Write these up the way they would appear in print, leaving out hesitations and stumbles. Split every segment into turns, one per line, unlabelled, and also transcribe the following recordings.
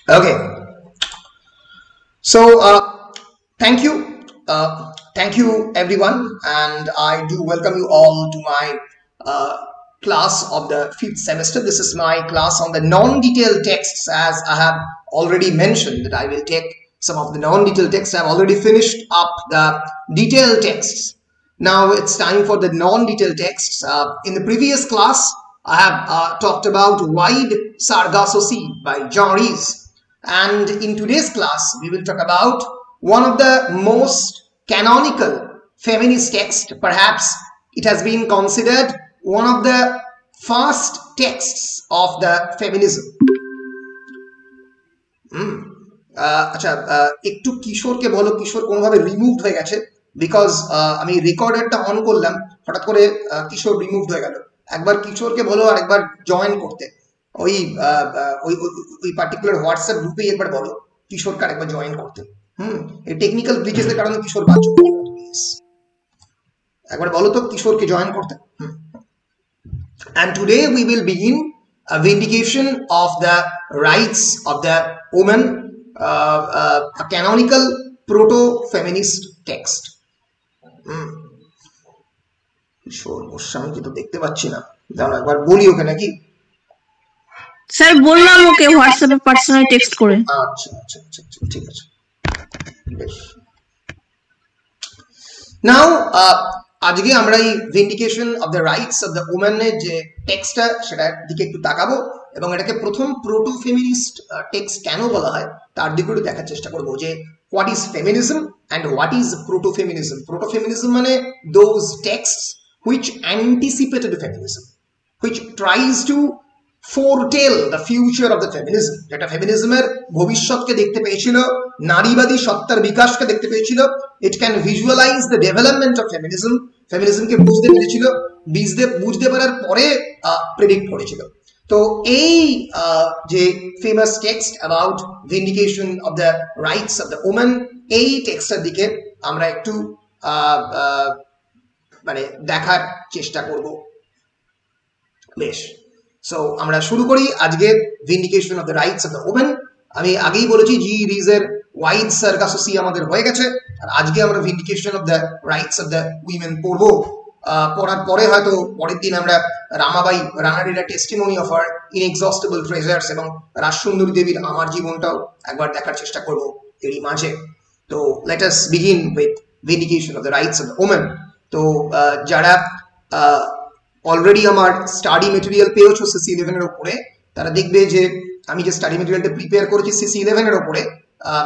Okay, so thank you everyone, and I do welcome you all to my class of the 5th semester. This is my class on the non-detailed texts. As I have already mentioned that I will take some of the non-detailed texts. I have already finished up the detailed texts. Now it's time for the non-detailed texts. In the previous class I have talked about Wide Sargasso Sea by John Rees. And in today's class, we will talk about one of the most canonical feminist texts. Perhaps it has been considered one of the first texts of the feminism. আচ্ছা, একটু কিশোরকে বলো, কিশোর কোনোভাবে removed হয়ে গেছে, because আমি রেকর্ডারটা on করলাম, হঠাৎ করে কিশোর রিমুভড হয়ে গেল। একবার কিশোরকে বলো আর একবার জয়েন করতে, ওই ওই পার্টিকুলার হোয়াটসঅ্যাপ গ্রুপেই একবার বলো কিশোরকে একবার জয়েন করতে। এই টেকনিক্যাল গ্লিচেসের কারণে কিশোর বাচ্চা, একবার বলো তো কিশোরকে জয়েন করতে। And today we will begin a vindication of the rights of the woman, a canonical proto-feminist text. কিশোর গোস্বামীকে তো দেখতে পাচ্ছি না, দাঁড়াও একবার বলি ওকে নাকি।
স্যার বললাম ওকে হোয়াটসঅ্যাপে পার্সোনাল টেক্সট করে।
আচ্ছা আচ্ছা আচ্ছা ঠিক আছে, বেশ। নাও আজকে আমরা এই vindication of the rights of the ওম্যানের যে টেক্সটটা সেটার দিকে একটু তাকাবো, এবং এটাকে প্রথম প্রোটো ফেমিনিস্ট টেক্সট কেন বলা হয় তার দিকে একটু দেখার চেষ্টা করবো, যে what is feminism and what is proto feminism. Proto feminism মানে those texts which anticipated feminism, which tries to foretell the future of the feminism, যেটা ফেমিনিজমের ভবিষ্যৎকে দেখতে পেয়েছিল, নারীবাদী সত্তার বিকাশকে দেখতে পেয়েছিল। It can visualize the development of feminism, ফেমিনিজমকে বুঝতে পেরেছিল, বুঝতে পারার পরে প্রেডিক্ট করেছিল। তো এই যে famous text about vindication of the rights of the woman, এই টেক্সটের দিকে আমরা একটু মানে দেখার চেষ্টা করব। বেশ, সো আমরা শুরু করি আজকে vindication of the rights of the women. আমি আগেই বলেছি জি রিজের ওয়াইড সার্গাসো সি আমাদের হয়ে গেছে, আর আজকে আমরা vindication of the rights of the women পড়বো। পড়ার পরে হয়তো পরের দিন আমরা রামাবাই রানাডিরা টেস্টিমনি অফ আর ইনএক্সস্টিবল ট্রেজার্স এবং রাজসুন্দরী দেবীর আমার জীবনটাও একবার দেখার চেষ্টা করব এরই মাঝে। তো let us begin with vindication of the rights of the women. তো যারা অলরেডি আমার স্টাডি মেটেরিয়াল পেয়েছো সিসি 11 এর উপরে, তারা দেখবে যে আমি যে স্টাডি মেটেরিয়ালটা প্রিপেয়ার করেছি সিসি 11 এর উপরে,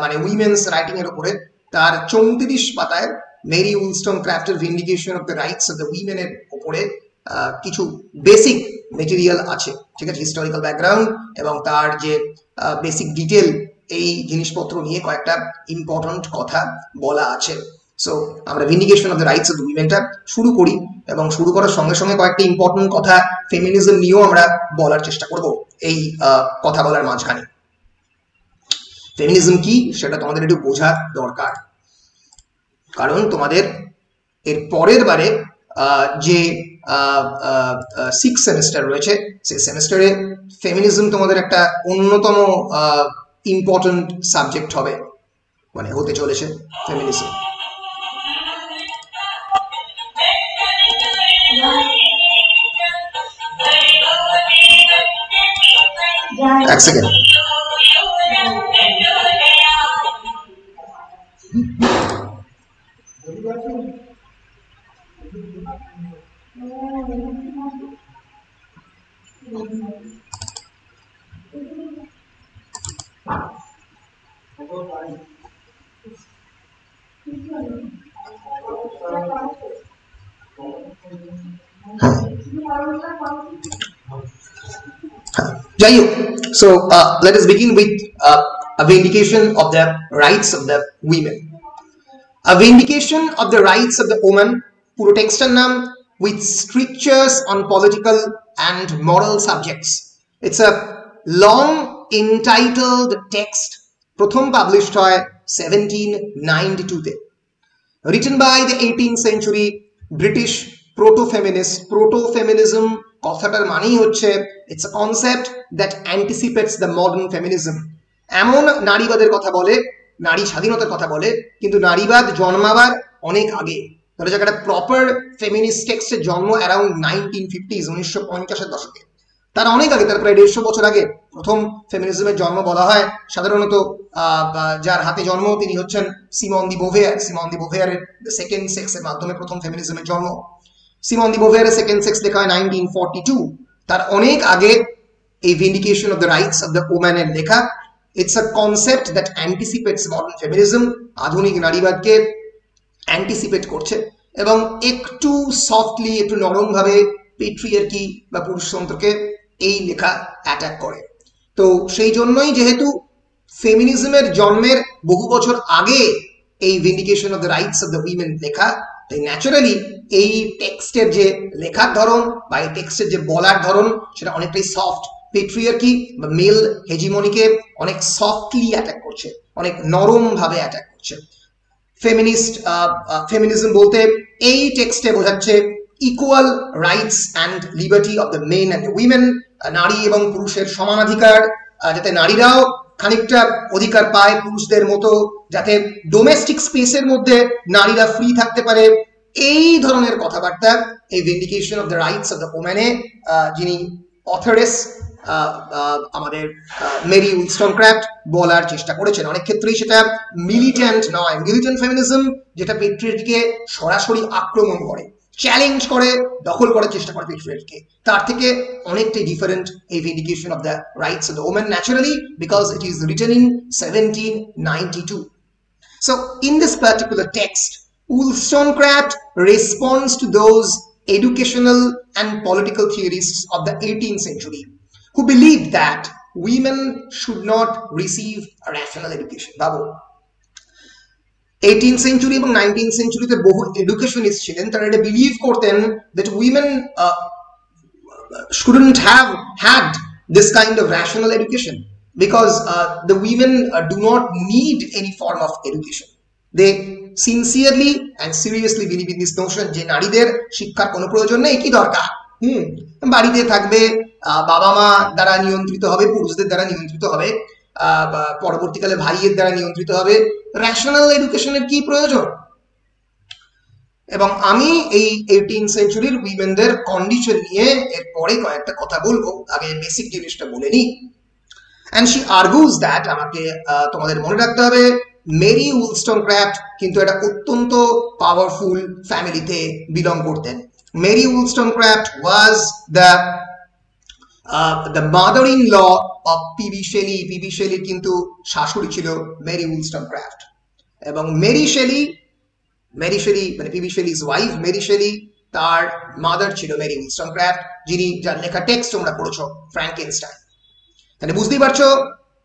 মানে উইমেন্স রাইটিং এর উপরে, তার 34 পাতায় মেরি উইলস্টনক্রাফটের vindication of the rights of the women এর উপরে কিছু বেসিক মেটেরিয়াল আছে, ঠিক আছে, হিস্টোরিক্যাল ব্যাকগ্রাউন্ড এবং তার যে বেসিক ডিটেল এই জিনিসপত্র নিয়ে কয়েকটা ইম্পর্টেন্ট কথা বলা আছে। সো আমরা vindication of the rights of the উইমেনটা শুরু করি, এবং শুরু করার সঙ্গে সঙ্গে কয়েকটা ইম্পর্টেন্ট কথা ফেমিনিজম নিয়েও আমরা বলার চেষ্টা করব এই কথা বলার মাঝখানে। ফেমিনিজম কি সেটা তোমাদের একটু বোঝা দরকার, কারণ তোমাদের এর পরের বারে যে 6 সেমিস্টার রয়েছে সেই সেমিস্টারে ফেমিনিজম তোমাদের একটা অন্যতম ইম্পর্টেন্ট সাবজেক্ট হবে, মানে হতে চলেছে ফেমিনিজম। এক সেকেন্ড, যাই হোক। So let us begin with a vindication of the rights of the women. A vindication of the rights of the woman, পুরো টেক্সটের নাম, with strictures on political and moral subjects. It's a long entitled text, প্রথম published হয় 1792 তে, written by the 18th century British proto-feminist. Proto-feminism কথাটার মানেই হচ্ছে it's a concept that anticipates the modern feminism, এমন নারীবাদের কথা বলে, নারী স্বাধীনতার কথা বলে, কিন্তু নারীবাদ জন্মাবার অনেক আগে। ধরা যাক একটা প্রপার ফেমিনিস্ট টেক্সটের জন্ম অ্যারাউন্ড 1950s, 1950-এর দশকে। তার অনেক আগে, তার প্রায় 150 বছর আগে প্রথম ফেমিনিজমের জন্ম বলা হয়। সাধারণত যার হাতে জন্ম তিনি হচ্ছেন Simone de Beauvoir. Simone de বোভেয়ারের সেকেন্ড সেক্সের মাধ্যমে প্রথম ফেমিনিজমের জন্ম। সিমন দি বোভেয়ারের সেকেন্ড সেক্স লেখা হয় 1942। তার অনেক আগে এই vindication of the rights of the ওম্যানের লেখা। It's a concept that anticipates modern ফেমিনিজম, আধুনিক নারীবাদকে অ্যান্টিসিপেট করছে এবং একটু সফটলি, একটু নরমভাবে পেট্রিয়ার্কি বা পুরুষতন্ত্রকে এই লেখা অ্যাটাক করে। তো সেই জন্যই যেহেতু ফেমিনিজমের জন্মের বহু বছর আগে এই vindication of the rights of the women লেখা, তাই ন্যাচারালি এই টেক্সটের যে লেখার ধরন বা এই টেক্সটের যে বলার ধরন সেটা অনেকটাই সফট। পেট্রিয়ার্কি বা মেল হেজিমনিকে অনেক সফটলি অ্যাটাক করছে, অনেক নরম ভাবে অ্যাটাক করছে। ফেমিনিজম বলতে এই টেক্সটে বোঝাচ্ছে equal rights and liberty of the men and women, নারী এবং পুরুষের সমানাধিকার, যাতে নারীরাও খানিকটা অধিকার পায় পুরুষদের মতো, যাতে ডোমেস্টিক স্পেসের মধ্যে নারীরা ফ্রি থাকতে পারে। এই ধরনের কথাবার্তা এই vindication of the rights of the ওম্যানে, যিনি অথরেস আমাদের মেরি উলস্টনক্রাফট, বলার চেষ্টা করেছেন। অনেক ক্ষেত্রেই সেটা মিলিট্যান্ট নয়। মিলিট্যান্ট ফেমিনিজম যেটা পেট্রিয়ার্কিকে সরাসরি আক্রমণ করে, চ্যালেঞ্জ করে, দখল করার চেষ্টা করে পেট্রিয়ার্কিকে, তার থেকে অনেকটাই ডিফারেন্ট এই vindication of the rights of the woman, naturally because it is written in 1792. So in this particular text, Wollstonecraft responds to those educational and political theorists of the 18th century who believed that women should not receive a rational education. Babo, 18th century এবং 19th century তে বহু educationist ছিলেন, তারা এটা believe করতেন that women shouldn't have had this kind of rational education because the women do not need any form of education. They sincerely and seriously believe in this notion যে নারীদের শিক্ষার কোনো প্রয়োজন নেই, কি দরকার, বাড়িতে থাকবে, বাবা মা দ্বারা নিয়ন্ত্রিত হবে, পুরুষদের দ্বারা নিয়ন্ত্রিত হবে, পরবর্তীকালে ভাইয়ের দ্বারা নিয়ন্ত্রিত হবে, ন্যাশনাল এডুকেশনের কি প্রয়োজন। এবং আমি এই 18th সেঞ্চুরির উইমেনদের কন্ডিশন নিয়ে এরপরে কয়েকটা কথা বলবো, আগে বেসিক জিনিসটা বলে নিই। অ্যান্ড শি আর্গুজ দ্যাট, আমাকে তোমাদের মনে রাখতে হবে মেরি উলস্টনক্রাফট কিন্তু একটা অত্যন্ত পাওয়ারফুল ফ্যামিলিতে বিলং করতেন। Mary Wollstonecraft was the mother in law of PB Shelley. PB শেলির কিন্তু শাশুড়ি ছিল মেরি উলস্টনক্রাফট, এবং মেরি শেলি মানে PB Shelley's wife, Mary Shelley তার মাদার ছিল মেরি উলস্টনক্রাফট, যিনি যার লেখা টেক্সট তোমরা পড়েছো ফ্র্যাঙ্কেনস্টাইন। তাহলে বুঝতেই পারছো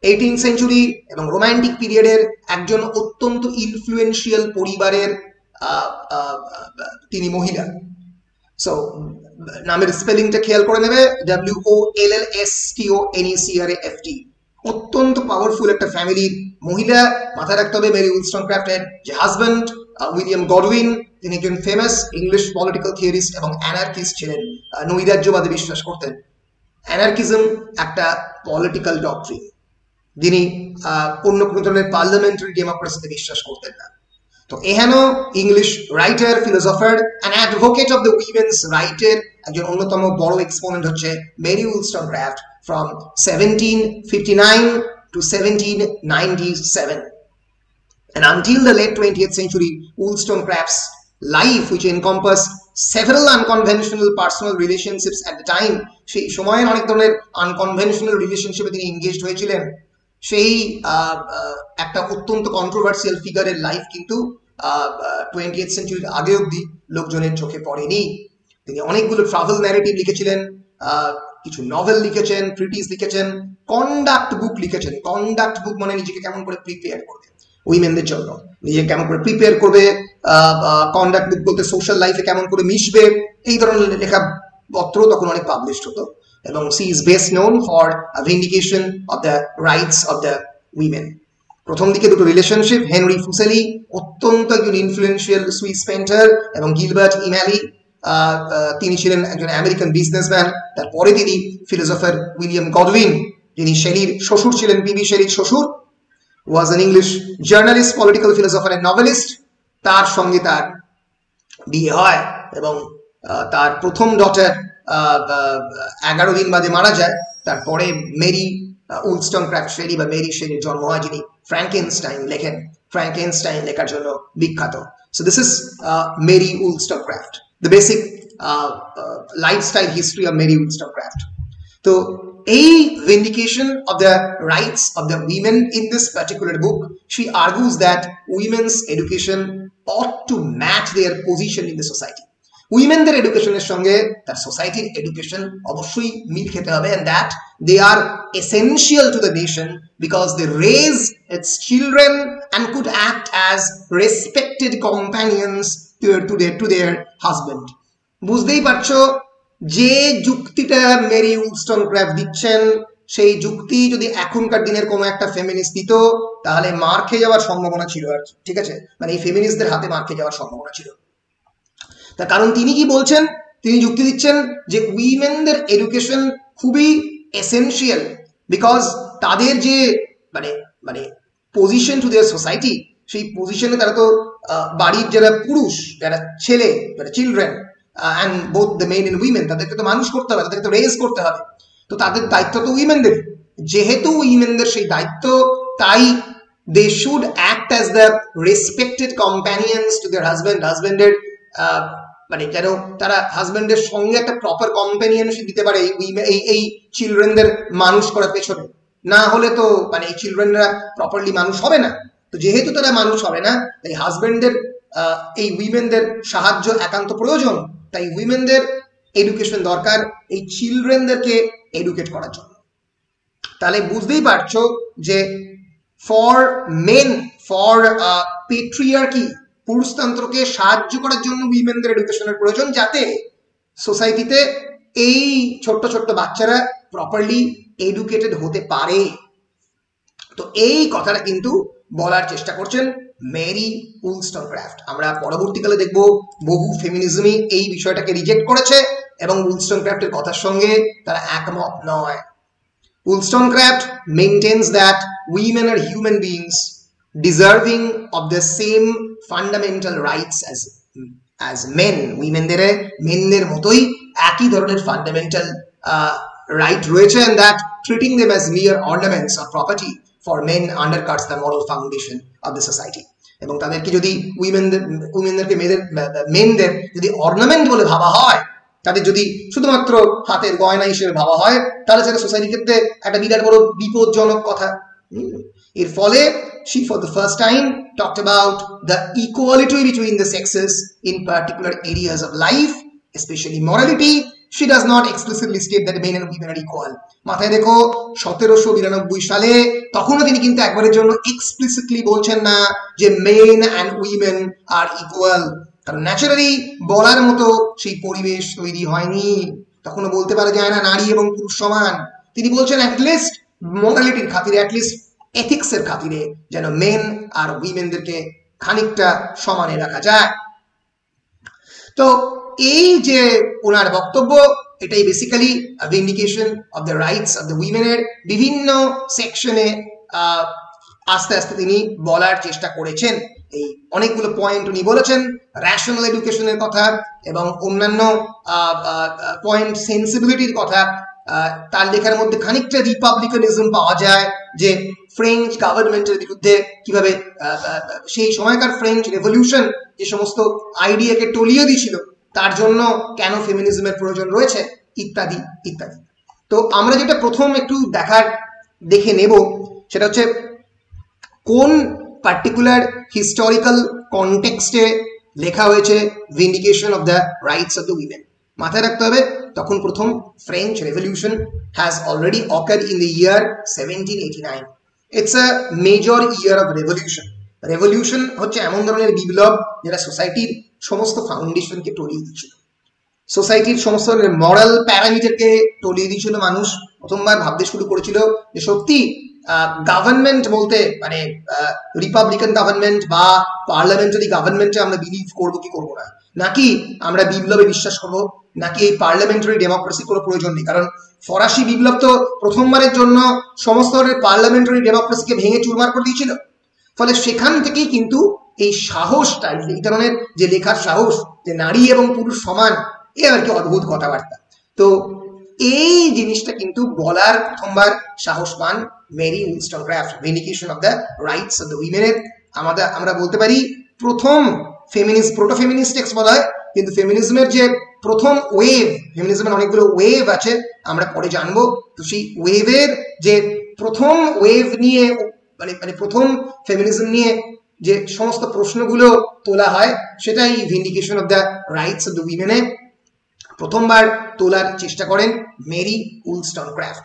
18th সেঞ্চুরি এবং রোমান্টিক পিরিয়ডের একজন অত্যন্ত ইনফ্লুয়েন্সিয়াল পরিবারের তিনি মহিলা। সো নামের স্পেলিংটা খেয়াল করে নেবে, WOLLSTONECRAFT। অত্যন্ত পাওয়ারফুল একটা ফ্যামিলির মহিলা। মাথায় রাখতে হবে মেরি উলস্টনক্রাফটের যে হাজব্যান্ড উইলিয়াম গডউইন, তিনি একজন ফেমাস ইংলিশ পলিটিক্যাল থিওরিস্ট এবং অ্যানার্কিস্ট ছিলেন, নৈরাজ্যবাদে বিশ্বাস করতেন। অ্যানার্কিজম একটা পলিটিক্যাল ডক্ট্রিন, যিনি অন্য কোনো ধরনের পার্লামেন্টারি ডেমোক্রেসিতে বিশ্বাস করতেন না। তো এহেন English writer, philosopher and advocate of the women's রাইটের একজন অন্যতম বড় এক্সপোনেন্ট হচ্ছে Mary উলস্টনক্রাফট from 1759 to 1797. And until the late 20th century, Wollstonecraft's life, which encompassed several unconventional personal relationships at the time, সেই সময়ের অনেক ধরনের আনকনভেনশনাল রিলেশনশিপে তিনি এনগেজড হয়েছিলেন। সেই একটা অত্যন্ত কন্ট্রোভার্সিয়াল ফিগারের লাইফ কিন্তু 20th সেঞ্চুরির আগে অবধি লোকজনের চোখে পড়েনি। তিনি অনেকগুলো ট্রাভেল ন্যারেটিভ লিখেছিলেন, কিছু নভেল লিখেছেন, ট্রিটিস লিখেছেন, কন্ডাক্ট বুক লিখেছেন। কন্ডাক্ট বুক মানে নিজেকে কেমন করে প্রিপেয়ার করবে উইমেনদের জন্য, নিজেকে কেমন করে প্রিপেয়ার করবে। কন্ডাক্ট বুক বলতে সোশ্যাল লাইফে কেমন করে মিশবে, এই ধরনের লেখা পত্র তখন অনেক পাবলিশড হতো। এবং she is best known for vindication of the rights of the women. প্রথম দিকে দুটো রিলেশনশিপ, হেনরি ফুসেলি অত্যন্ত একজন ইনফ্লুয়েন্সিয়াল সুইস পেন্টার, এবং গিলবার্ট ইম্যালি, তিনি ছিলেন একজন আমেরিকান বিজনেসম্যান। তারপরে তিনি ফিলোসফার উইলিয়াম গডউইন, যিনি শেলির শ্বশুর ছিলেন, পিবি শেলির শ্বশুর, was an English journalist, political philosopher and novelist. তার সঙ্গে তার বিয়ে হয় এবং তার প্রথম ডটার 11 দিন বাদে মারা যায়। তারপরে মেরি উলস্টনক্রাফট শেলি বা মেরি শেলির জন্ম হয়, যিনি ফ্র্যাঙ্কেনস্টাইন লেখেন। ফ্র্যাঙ্কেনস্টাইন লেখার জন্য বিখ্যাত। So this is Mary Wollstonecraft, the basic lifestyle history of Mary Wollstonecraft. তো এই vindication of the rights of the women in this particular book, she argues that women's education ought to match their position in the society. উইমেনদের এডুকেশনের সঙ্গে তার সোসাইটির education অবশ্যই মিল খেতে হবে, and that they are essential to the nation because they raise its children and could act as respected companions to their husband. বুঝতেই পারছো যে যুক্তিটা মেরি উলস্টনক্রাফট দিচ্ছেন, সেই যুক্তি যদি এখনকার দিনের কোনো একটা ফেমিনিস্ট দিত তাহলে মার খেয়ে যাওয়ার সম্ভাবনা ছিল আর কি, ঠিক আছে, মানে এই ফেমিনিস্টদের হাতে মার খেয়ে যাওয়ার সম্ভাবনা ছিল। তার কারণ তিনি কি বলছেন, তিনি যুক্তি দিচ্ছেন যে উইমেনদের এডুকেশন খুবই এসেনশিয়াল বিকজ তাদের যে মানে মানে পজিশন টু দেয়ার সোসাইটি, সেই পজিশনে তারা তো বাড়ির যারা পুরুষ, যারা ছেলে, যারা children and both the men and women, তাদেরকে তো মানুষ করতে হবে, তাদেরকে তো রেজ করতে হবে। তো তাদের দায়িত্ব তো উইমেনদের, যেহেতু উইমেনদের সেই দায়িত্ব, তাই they should act as the respected companions to their husband. হাজব্যান্ডের মানে যেন তারা হাজব্যান্ডের সঙ্গে একটা প্রপার কম্প্যানিয়নশিপ দিতে পারে এই চিলড্রেনদের মানুষ করার পেছনে। না হলে তো মানে এই চিলড্রেনরা প্রপারলি মানুষ হবে না। তো যেহেতু তারা মানুষ হবে না, তাই হাজব্যান্ডের এই উইমেনদের সাহায্য একান্ত প্রয়োজন। তাই উইমেনদের এডুকেশন দরকার এই চিলড্রেনদেরকে এডুকেট করার জন্য। তাহলে বুঝতেই পারছো যে ফর মেন, ফর পেট্রিয়ার্কি, পুরুষতন্ত্রকে সাহায্য করার জন্য উইমেনদের এডুকেশনের প্রয়োজন, যাতে সোসাইটিতে এই ছোট্ট ছোট্ট বাচ্চারা প্রপারলি এডুকেটেড হতে পারে। তো এই কথাটা কিন্তু বলার চেষ্টা করছেন মেরি উলস্টনক্রাফট। আমরা পরবর্তীকালে দেখব বহু ফেমিনিজমই এই বিষয়টাকে রিজেক্ট করেছে এবং উলস্টনক্রাফটের কথার সঙ্গে তারা একমত নয়। Wollstonecraft maintains that women are human beings deserving of the same fundamental rights as men. মেনদের মতোই একই ধরনের ফান্ডামেন্টাল রাইট রয়েছে, and that treating them as mere ornaments or property for men undercuts the moral foundation of the society. এবং তাদেরকে যদি উইমেনদেরকে মেনদের যদি ornament বলে ভাবা হয়, তাদের যদি শুধুমাত্র হাতের গয়না হিসেবে ভাবা হয়, তাহলে সেটা সোসাইটির ক্ষেত্রে একটা বিরাট বড় বিপজ্জনক কথা। এর ফলে she for the first time talked about the equality between the sexes in particular areas of life, especially morality. She does not explicitly state that men and women are equal. মাথায় দেখো 1792 সালে তখনও তিনি কিন্তু একবারের জন্য এক্সপ্লিসিটলি বলছেন না যে men and women are equal, কারণ ন্যাচারালি বলার মতো সেই পরিবেশ তৈরি হয়নি। তখনও বলতে পারা যায় না নারী এবং পুরুষ সমান। তিনি বলছেন অ্যাটলিস্ট মোরালিটির খাতিরে, অ্যাটলিস্ট এথিক্সের খাতিরে যেন মেন আর উইমেনদেরকে খানিকটা সমানে রাখা যায়। তো এই যে ওনার বক্তব্য, এটাই basically vindication of the rights of the উইমেনের বিভিন্ন সেকশনে আস্তে আস্তে তিনি বলার চেষ্টা করেছেন। এই অনেকগুলো পয়েন্ট উনি বলেছেন, র্যাশনাল এডুকেশনের কথা এবং অন্যান্য পয়েন্ট, সেন্সিবিলিটির কথা। তার লেখার মধ্যে খানিকটা রিপাবলিকানিজম পাওয়া যায়, যে ফ্রেঞ্চ গভর্নমেন্টের বিরুদ্ধে কিভাবে সেই সময়কার ফ্রেঞ্চ রেভলিউশন যে সমস্ত আইডিয়াকে টলিয়ে দিয়েছিল, তার জন্য কেন ফেমিনিজমের প্রয়োজন রয়েছে, ইত্যাদি ইত্যাদি। তো আমরা যেটা প্রথম একটু দেখে নেব সেটা হচ্ছে কোন পার্টিকুলার হিস্টোরিক্যাল কনটেক্সটে লেখা হয়েছে vindication of the rights of the women. মাথায় রাখতে হবে তখন প্রথম French revolution has already occurred in the year 1789। It's a major year of revolution. Revolution হচ্ছে এমন ধরনের বিপ্লব যেটা সোসাইটির সমস্ত ফাউন্ডেশনকে টলিয়ে দিচ্ছিল, সোসাইটির সমস্ত মরাল প্যারামিটারকে টলিয়ে দিচ্ছিল। মানুষ প্রথমবার ভাবতে শুরু করেছিল যে সত্যি গভর্নমেন্ট বলতে মানে রিপাবলিকান গভর্নমেন্ট বা পার্লামেন্টারি গভর্নমেন্টে আমরা বিলিভ করবো কি করবো না, নাকি আমরা বিপ্লবে বিশ্বাস করবো, নাকি এই পার্লামেন্টারি ডেমোক্রেসির কোনো প্রয়োজন নেই। কারণ ফরাসি বিপ্লব তো প্রথমবারের জন্য সমস্ত ধরনের পার্লামেন্টারি ডেমোক্রেসিকে ভেঙে চুরমার করে দিয়েছিল। ফলে সেখান থেকেই কিন্তু এই সাহসটা, এই ধরনের যে লেখার সাহস, যে নারী এবং পুরুষ সমান, এ আর কি অদ্ভুত কথাবার্তা। তো এই জিনিসটা কিন্তু বলার প্রথমবার সাহস পান Mary Wollstonecraft, vindication of the rights of the উইমেনের। আমরা বলতে পারি প্রথম ফেমিনিস্ট, প্রোটো ফেমিনিস্ট টেক্সট বলা হয়, কিন্তু ফেমিনিজমের যে প্রথম ওয়েভ, ফেমিনিজমের অনেকগুলো ওয়েভ আছে, আমরা পরে জানবো। তো সেই ওয়েভের যে প্রথম ওয়েভ নিয়ে, মানে প্রথম ফেমিনিজম নিয়ে যে সমস্ত প্রশ্নগুলো তোলা হয়, সেটাই vindication of the rights of the উইমেনে প্রথমবার তোলার চেষ্টা করেন মেরি উইলস্টনক্রাফট।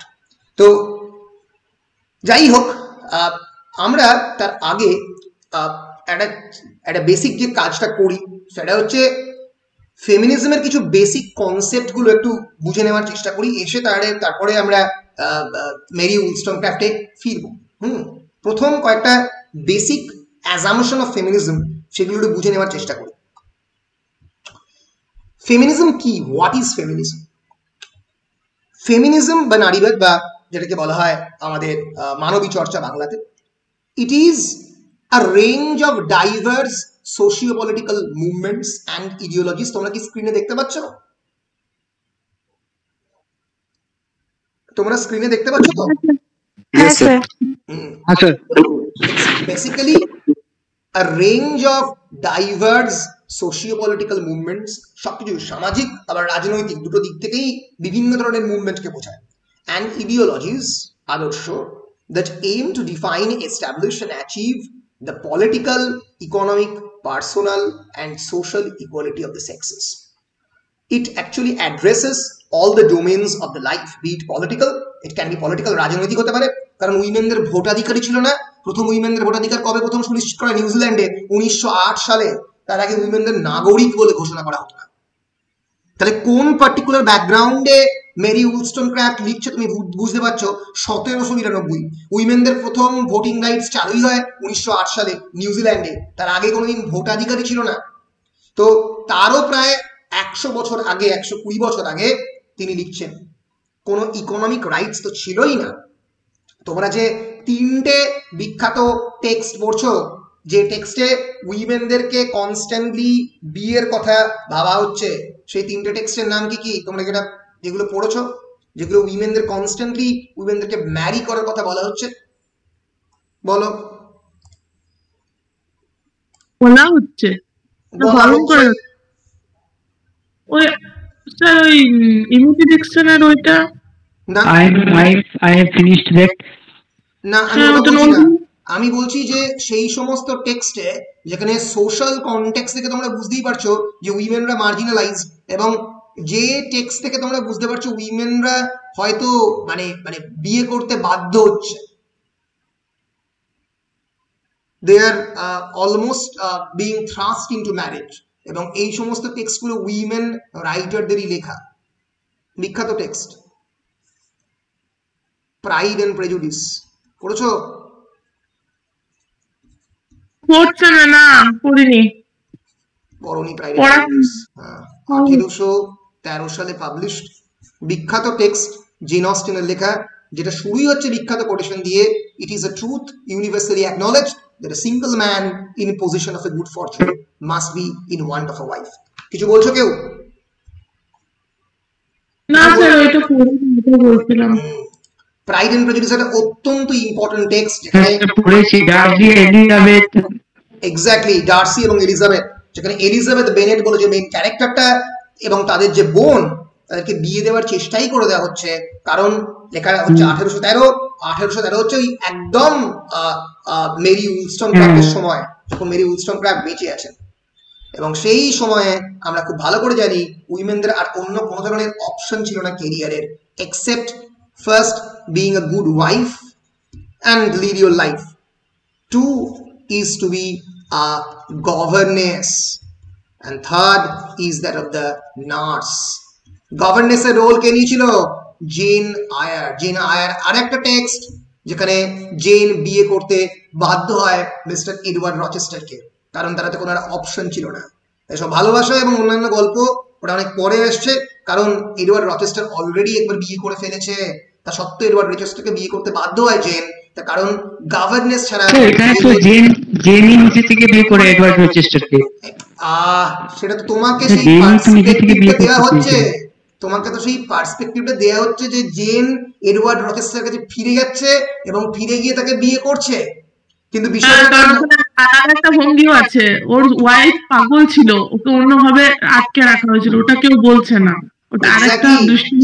তো যাই হোক, আমরা তার আগে একটা বেসিক যে কাজটা করি সেটা হচ্ছে ফেমিনিজমের কিছু বেসিক কনসেপ্টগুলো একটু বুঝে নেওয়ার চেষ্টা করি, এসে তারপরে আমরা মেরি উইলস্টনক্রাফটে ফিরব। প্রথম কয়েকটা বেসিক অ্যাজাম্পশন অফ ফেমিনিজম, সেগুলো একটু বুঝে নেওয়ার চেষ্টা করি। ফেমিনিজম কি? What is feminism? ফেমিনিজম বা নারীবাদ, বা যেটাকে বলা হয় আমাদের মানবী চর্চা বাংলাতে, ইট is a range of diverse socio political movements and ইডিওলজিস। তোমরা কি স্ক্রিনে দেখতে পাচ্ছ? তোমরা স্ক্রিনে দেখতে পাচ্ছ তো?
হ্যাঁ sir.
Basically a range of diverse socio-political movements, সবকিছু সামাজিক আবার রাজনৈতিক দুটো দিক থেকেই বিভিন্ন ধরনের মুভমেন্টকে বোঝায়, and ideologies, আদর্শ, that aim to define, establish and achieve the political, economic, personal and social equality of the sexes. It actually addresses all the domains of the life, be it political, it can be political, রাজনৈতিক হতে পারে, কারণ উইমেনদের ভোটাধিকারই ছিল না। প্রথম উইমেনদের ভোটাধিকার কবে প্রথম সুনিশ্চিত করা? নিউজিল্যান্ডে 1908 সালে। তার আগে উইমেনদের নাগরিক বলে ঘোষণা করা হতো না। তাহলে কোন পার্টিকুলার ব্যাকগ্রাউন্ডে মেরি উইলস্টনক্রাফট লিখছে তুমি বুঝতে পারছো। 1799 উইমেনদের প্রথম ভোটিং রাইটস চালুই হয় 1908 সালে নিউজিল্যান্ডে। তার আগে কোনোদিন ভোটাধিকারই ছিল না। তো তারও প্রায় 100 বছর আগে, 120 বছর আগে তিনি লিখছেন। কোনো ইকোনমিক রাইটস তো ছিলই না। তোমরা যে 3টে বিখ্যাত টেক্সট পড়ছো, যে টেক্সটে উইমেনদেরকে কনস্ট্যান্টলি বিয়ের কথা ভাবা হচ্ছে, সেই 3টে টেক্সটের নাম কি কি? তোমরা যেগুলো পড়েছো, যেগুলো উইমেনদের কনস্ট্যান্টলি উইমেনদেরকে ম্যারি করার কথা বলা হচ্ছে, বলো।
বলা হচ্ছে ওই স্যার, ওই ইমোজি ডিকশনারি ওইটা
না,
I have finished that.
না আমি বলছি যে সেই সমস্ত টেক্সটে যেখানে সোশ্যাল কনটেক্সট থেকে তোমরা বুঝতেই পারছো যে উইমেনরা মার্জিনালাইজড, এবং যে টেক্সট থেকে তোমরা বুঝতে পারছো উইমেনরা হয়তো মানে বিয়ে করতে বাধ্য হচ্ছে, they are almost being thrust into marriage, এবং এই সমস্ত টেক্সটগুলো উইমেন রাইটারদেরই লেখা। বিখ্যাত টেক্সট প্রাইড এন্ড প্রেজুডিস পড়েছো?
না পড়িনি।
পড়নি? প্রাইড এন্ড প্রেজুডিস 1813 সালে পাবলিশড বিখ্যাত টেক্সট, জেন অস্টিনের লেখা, যেটা শুরুই হচ্ছে বিখ্যাত কোটেশন দিয়ে, it is a truth universally acknowledged that a single man in possession of a good fortune must be in want of a wife. কিছু বলছো কেউ?
না স্যার, ওইটা বলছিলাম।
প্রাইড এন্ড প্রেজুডিস একটা অত্যন্ত ইম্পর্টেন্ট টেক্সট, যেখানে
পড়েছি ডার্সি এলিজাবেথ,
এক্স্যাক্টলি ডার্সি এবং এলিজাবেথ, যেখানে এলিজাবেথ বেনেট বলে যে মেইন ক্যারেক্টারটা এবং তাদের যে বোন, তাদেরকে বিয়ে দেওয়ার চেষ্টাই করে দেওয়া হচ্ছে, কারণ লেখা হচ্ছে 1813 হচ্ছে ওই একদম মেরি উইলস্টনক্রাফটের সময়, যখন মেরি উইলস্টনক্রাফট বেঁচে আছেন। এবং সেই সময়ে আমরা খুব ভালো করে জানি উইমেনদের আর অন্য কোনো ধরনের অপশন ছিল না ক্যারিয়ারের, except first being a good wife and lead your life, two is to be a governess, and third is that of the nurse. গভর্নেসের রোল কে নিয়েছিল? জেন আয়ার। আর একটা টেক্সট যেখানে জেন বিয়ে করতে বাধ্য হয় মিস্টার এডওয়ার্ড রচেস্টারকে, কারণ তারা তো কোনো অপশন ছিল না। এসব ভালোবাসা এবং অন্যান্য গল্প ওটা অনেক পরে এসছে, কারণ এডওয়ার্ড রচেস্টার অলরেডি একবার বিয়ে করে ফেলেছে। তা সত্ত্বেও এডওয়ার্ড রচেস্টারকে বিয়ে করতে বাধ্য হয় জেন, তার কারণ গভর্নেন্স ছাড়া।
এখানে তো জেনি নিজে থেকে বিয়ে করে এডওয়ার্ড রচেস্টারকে।
সেটা তো তোমাকে সেই পার্সপেক্টিভটা দেওয়া হচ্ছে, তোমাকে তো সেই পার্সপেক্টিভটা দেওয়া হচ্ছে যে জেন এডওয়ার্ড রচেস্টারের কাছে ফিরে যাচ্ছে এবং ফিরে গিয়ে তাকে বিয়ে করছে। কিন্তু বিষয়টা
একটা ভঙ্গিও আছে, ওর ওয়াইফ পাগল ছিল, ওকে অন্যভাবে আটকে রাখা হয়েছিল, ওটা কেউ বলছে না।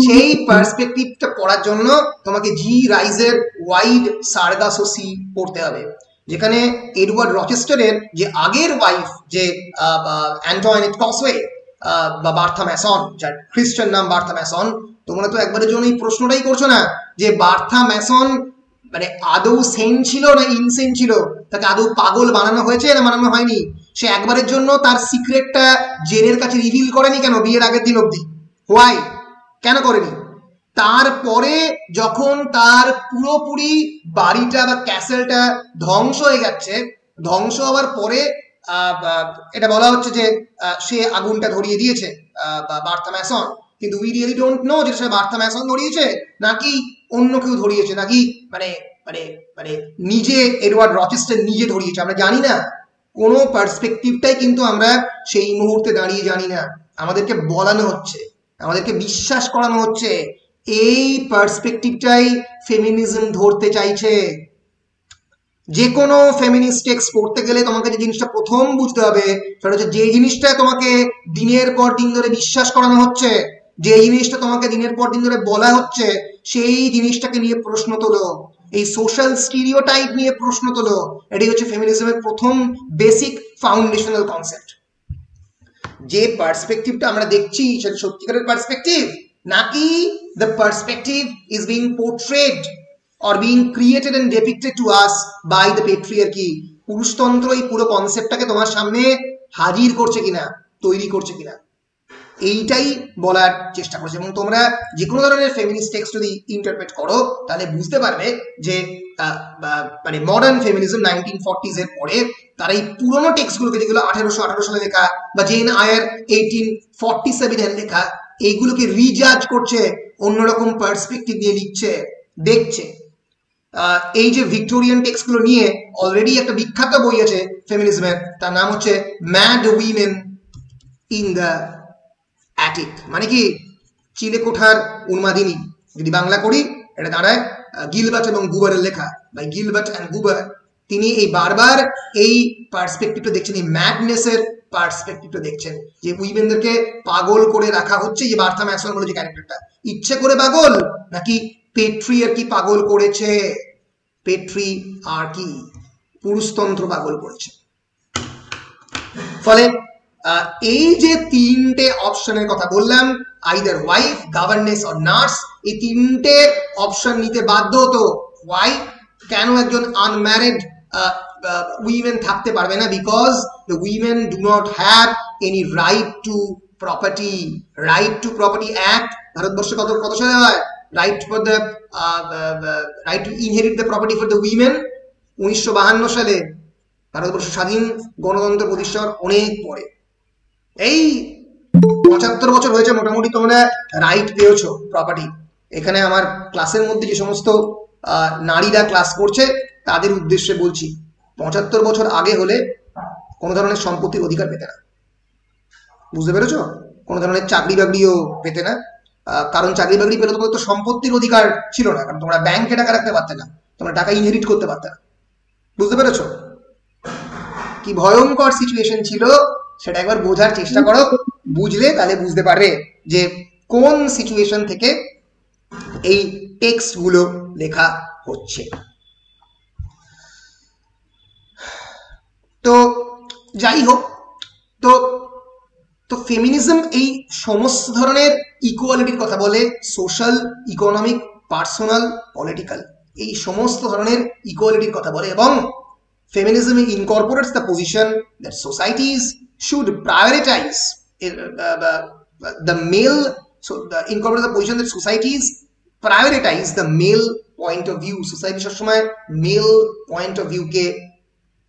সেই পার্সপেক্টিভটা পড়ার জন্য তোমাকে জি রাইজের ওয়াইড সারগাস ও সি পড়তে হবে, যেখানে এডওয়ার্ড রচেস্টারের যে আগের ওয়াইফ যে অ্যান্টয়েনেট কসওয়ে বা বার্থা ম্যাসন, যার খ্রিস্টান নাম বার্থা ম্যাসন, তোমরা তো একবারের জন্য এই প্রশ্নটাই করছো না যে বার্থা ম্যাসন মানে আদৌ সেন ছিল না ইনসেন ছিল, তাকে আদৌ পাগল বানানো হয়েছে না বানানো হয়নি। সে একবারের জন্য তার সিক্রেটটা জেনের কাছে রিভিল করেনি কেন বিয়ের আগের দিন অবধি? হোয়াই? কেন করেনি? তারপরে যখন তার পুরোপুরি বাড়িটা বা ক্যাসেলটা ধ্বংস হয়ে যাচ্ছে, ধ্বংস হওয়ার পরে এটা বলা হচ্ছে যে সে আগুনটা ধরিয়ে দিয়েছে বার্থা ম্যাসন, কিন্তু উই রিয়েলি ডোন্ট নো যে সে বার্থা ম্যাসন ধরিয়েছে নাকি অন্য কেউ ধরিয়েছে, নাকি মানে মানে মানে নিজে এডওয়ার্ড রচেস্টার নিজে ধরিয়েছে, আমরা জানি না। কোনো পার্সপেক্টিভটাই কিন্তু আমরা সেই মুহূর্তে দাঁড়িয়ে জানি না, আমাদেরকে বলানো হচ্ছে, আমাদেরকে বিশ্বাস করানো হচ্ছে। এই পার্সপেক্টিভটাই ফেমিনিজম ধরতে চাইছে। যে কোনো ফেমিনিস্ট টেক্সট পড়তে গেলে তোমাকে যে জিনিসটা প্রথম বুঝতে হবে সেটা হচ্ছে যে জিনিসটা তোমাকে দিনের পর দিন ধরে বিশ্বাস করানো হচ্ছে, যে জিনিসটা তোমাকে দিনের পর দিন ধরে বলা হচ্ছে, সেই জিনিসটাকে নিয়ে প্রশ্ন তোলো, এই সোশ্যাল স্টিরিওটাইপ নিয়ে প্রশ্ন তোলো। এটাই হচ্ছে ফেমিনিজমের প্রথম বেসিক ফাউন্ডেশনাল কনসেপ্ট। যে পার্সপেক্টিভটা আমরা দেখছি সেটা সত্যিকারের পার্সপেক্টিভ, নাকি the perspective is being পোর্ট্রেড or being created and depicted to us by the patriarchy। পুরুষতন্ত্র এই পুরো কনসেপ্টটাকে তোমার সামনে হাজির করছে কিনা, তৈরি করছে কিনা, এইটাই বলার চেষ্টা করছে। এবং তোমরা যে কোনো ধরনের ফেমিনিস্ট টেক্সট যদি ইন্টারপ্রেট করো তাহলে বুঝতে পারবে যে মানে মডার্ন ফেমিনিজম 1940s এর পরে তারা এই পুরোনো টেক্সটগুলোকে, যেগুলো 1818 সালে লেখা বা জেন আয়ার 1847 এর লেখা, এইগুলোকে রিজাজ করছে, অন্যরকম পার্সপেক্টিভ নিয়ে লিখছে, দেখছে। এই যে ভিক্টোরিয়ান টেক্সটগুলো নিয়ে অলরেডি একটা বিখ্যাত বই আছে ফেমিনিজমের, তার নাম হচ্ছে mad women in the attic, মানে কি চিলেকোঠার উন্মাদিনী। যদি বাংলা করি এটা দাঁড়ায় গিলবার্ট এবং গুবারের লেখা, বাই গিলবার্ট অ্যান্ড গুবার। তিনি এই বারবার এই পার্সপেক্টিভটা দেখছেন, এই ম্যাডনেসের পার্সপেক্টিভটা দেখছেন, যে উইমেনদেরকে পাগল করে রাখা হচ্ছে। যে বার্থা ম্যাসন বলে যে ক্যারেক্টারটা, ইচ্ছে করে পাগল নাকি পেট্রিয়ার্কি পাগল করেছে? পেট্রিয়ার্কি, পুরুষতন্ত্র পাগল করেছে। ফলে এই যে তিনটে অপশনের কথা বললাম, either wife, governance or nurse, এই তিনটে অপশন নিতে বাধ্য হতো। ওয়াই? কেন একজন আনম্যারিড উইমেন থাকতে পারবে না? Because the women do not have any right two property. Right two property act ভারতবর্ষে কত সালে হয়? Right for the right two inherit the property for the women 1952 সালে, ভারতবর্ষ স্বাধীন গণতন্ত্র প্রতিষ্ঠার অনেক পরে। এই 75 বছর হয়েছে মোটামুটি তোমরা রাইট পেয়েছো প্রপার্টি। এখানে আমার ক্লাসের মধ্যে যে সমস্ত নারীরা ক্লাস করছে তাদের উদ্দেশ্যে বলছি, 75 বছর আগে হলে কোনো ধরনের সম্পত্তির অধিকার পেতে না, বুঝতে পেরেছো? কোনো ধরনের চাকরি বাকরিও পেতে না, কারণ চাকরি বাকরি পেলে তোমাদের তো সম্পত্তির অধিকার ছিল না, কারণ তোমরা ব্যাংকে টাকা রাখতে পারতে না, তোমরা টাকা ইনহেরিট করতে পারতে না। বুঝতে পেরেছো কি ভয়ঙ্কর সিচুয়েশন ছিল? সেটা একবার বোঝার চেষ্টা করো, বুঝলে তাহলে বুঝতে পারবে যে কোন সিচুয়েশন থেকে এই টেক্সট গুলো লেখা হচ্ছে। তো যাই হোক, তো তো ফেমিনিজম এই সমস্ত ধরনের ইকুয়ালিটির কথা বলে, সোশ্যাল, ইকোনমিক, পার্সোনাল, পলিটিক্যাল, এই সমস্ত ধরনের ইকুয়ালিটির কথা বলে, এবং feminism incorporates the position that societies should prioritize the male, so incorporates the position that societies prioritize the male point of view। society সবসময় মেল পয়েন্ট অফ ভিউ কে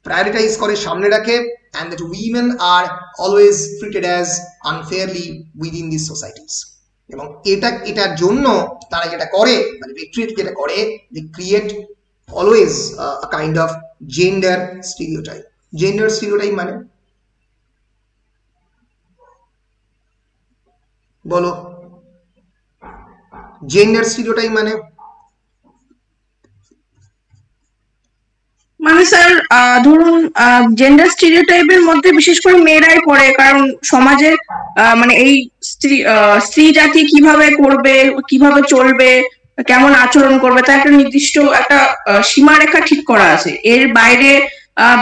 prioritise করে, সামনে রাখে, and that women are always treated as unfairly within these societies. এবং এটার জন্য তারা যেটা করে মানে পেট্রিয়ার্কি যেটা করে, they create always a kind of gender stereotype. Gender stereotype মানে বলো, জেন্ডার স্টিরিওটাইপ মানে
স্যার ধরুন জেন্ডার স্টিরিওটাইপের মধ্যে বিশেষ করে মেয়েরাই পড়ে, কারণ সমাজের মানে এই স্ত্রী জাতি কিভাবে করবে, কিভাবে চলবে, কেমন আচরণ করবে, তার একটা নির্দিষ্ট একটা সীমারেখা ঠিক করা আছে। এর বাইরে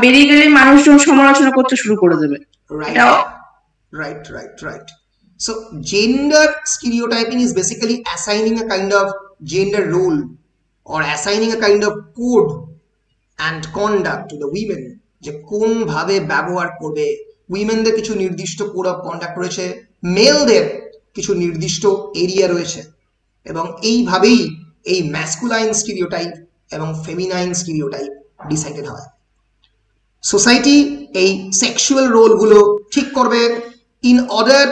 বেরিয়ে গেলে মানুষজন সমালোচনা করতে শুরু করে দেবে।
Right. So gender stereotyping is basically assigning a kind of gender role or assigning a kind of code and conduct to the women, যে কোন ভাবে ব্যবহার করবে। উইমেনদের কিছু নির্দিষ্ট কোড অফ কন্ডাক্ট রয়েছে, মেলদের কিছু নির্দিষ্ট এরিয়া রয়েছে, এবং এইভাবেই এই ম্যাসকুলাইন স্টিরিওটাইপ এবং ফেমিনাইন স্টিরিওটাইপ ডিসাইডেড হয়। সোসাইটি এই সেক্সুয়াল রোলগুলো ঠিক করবে in order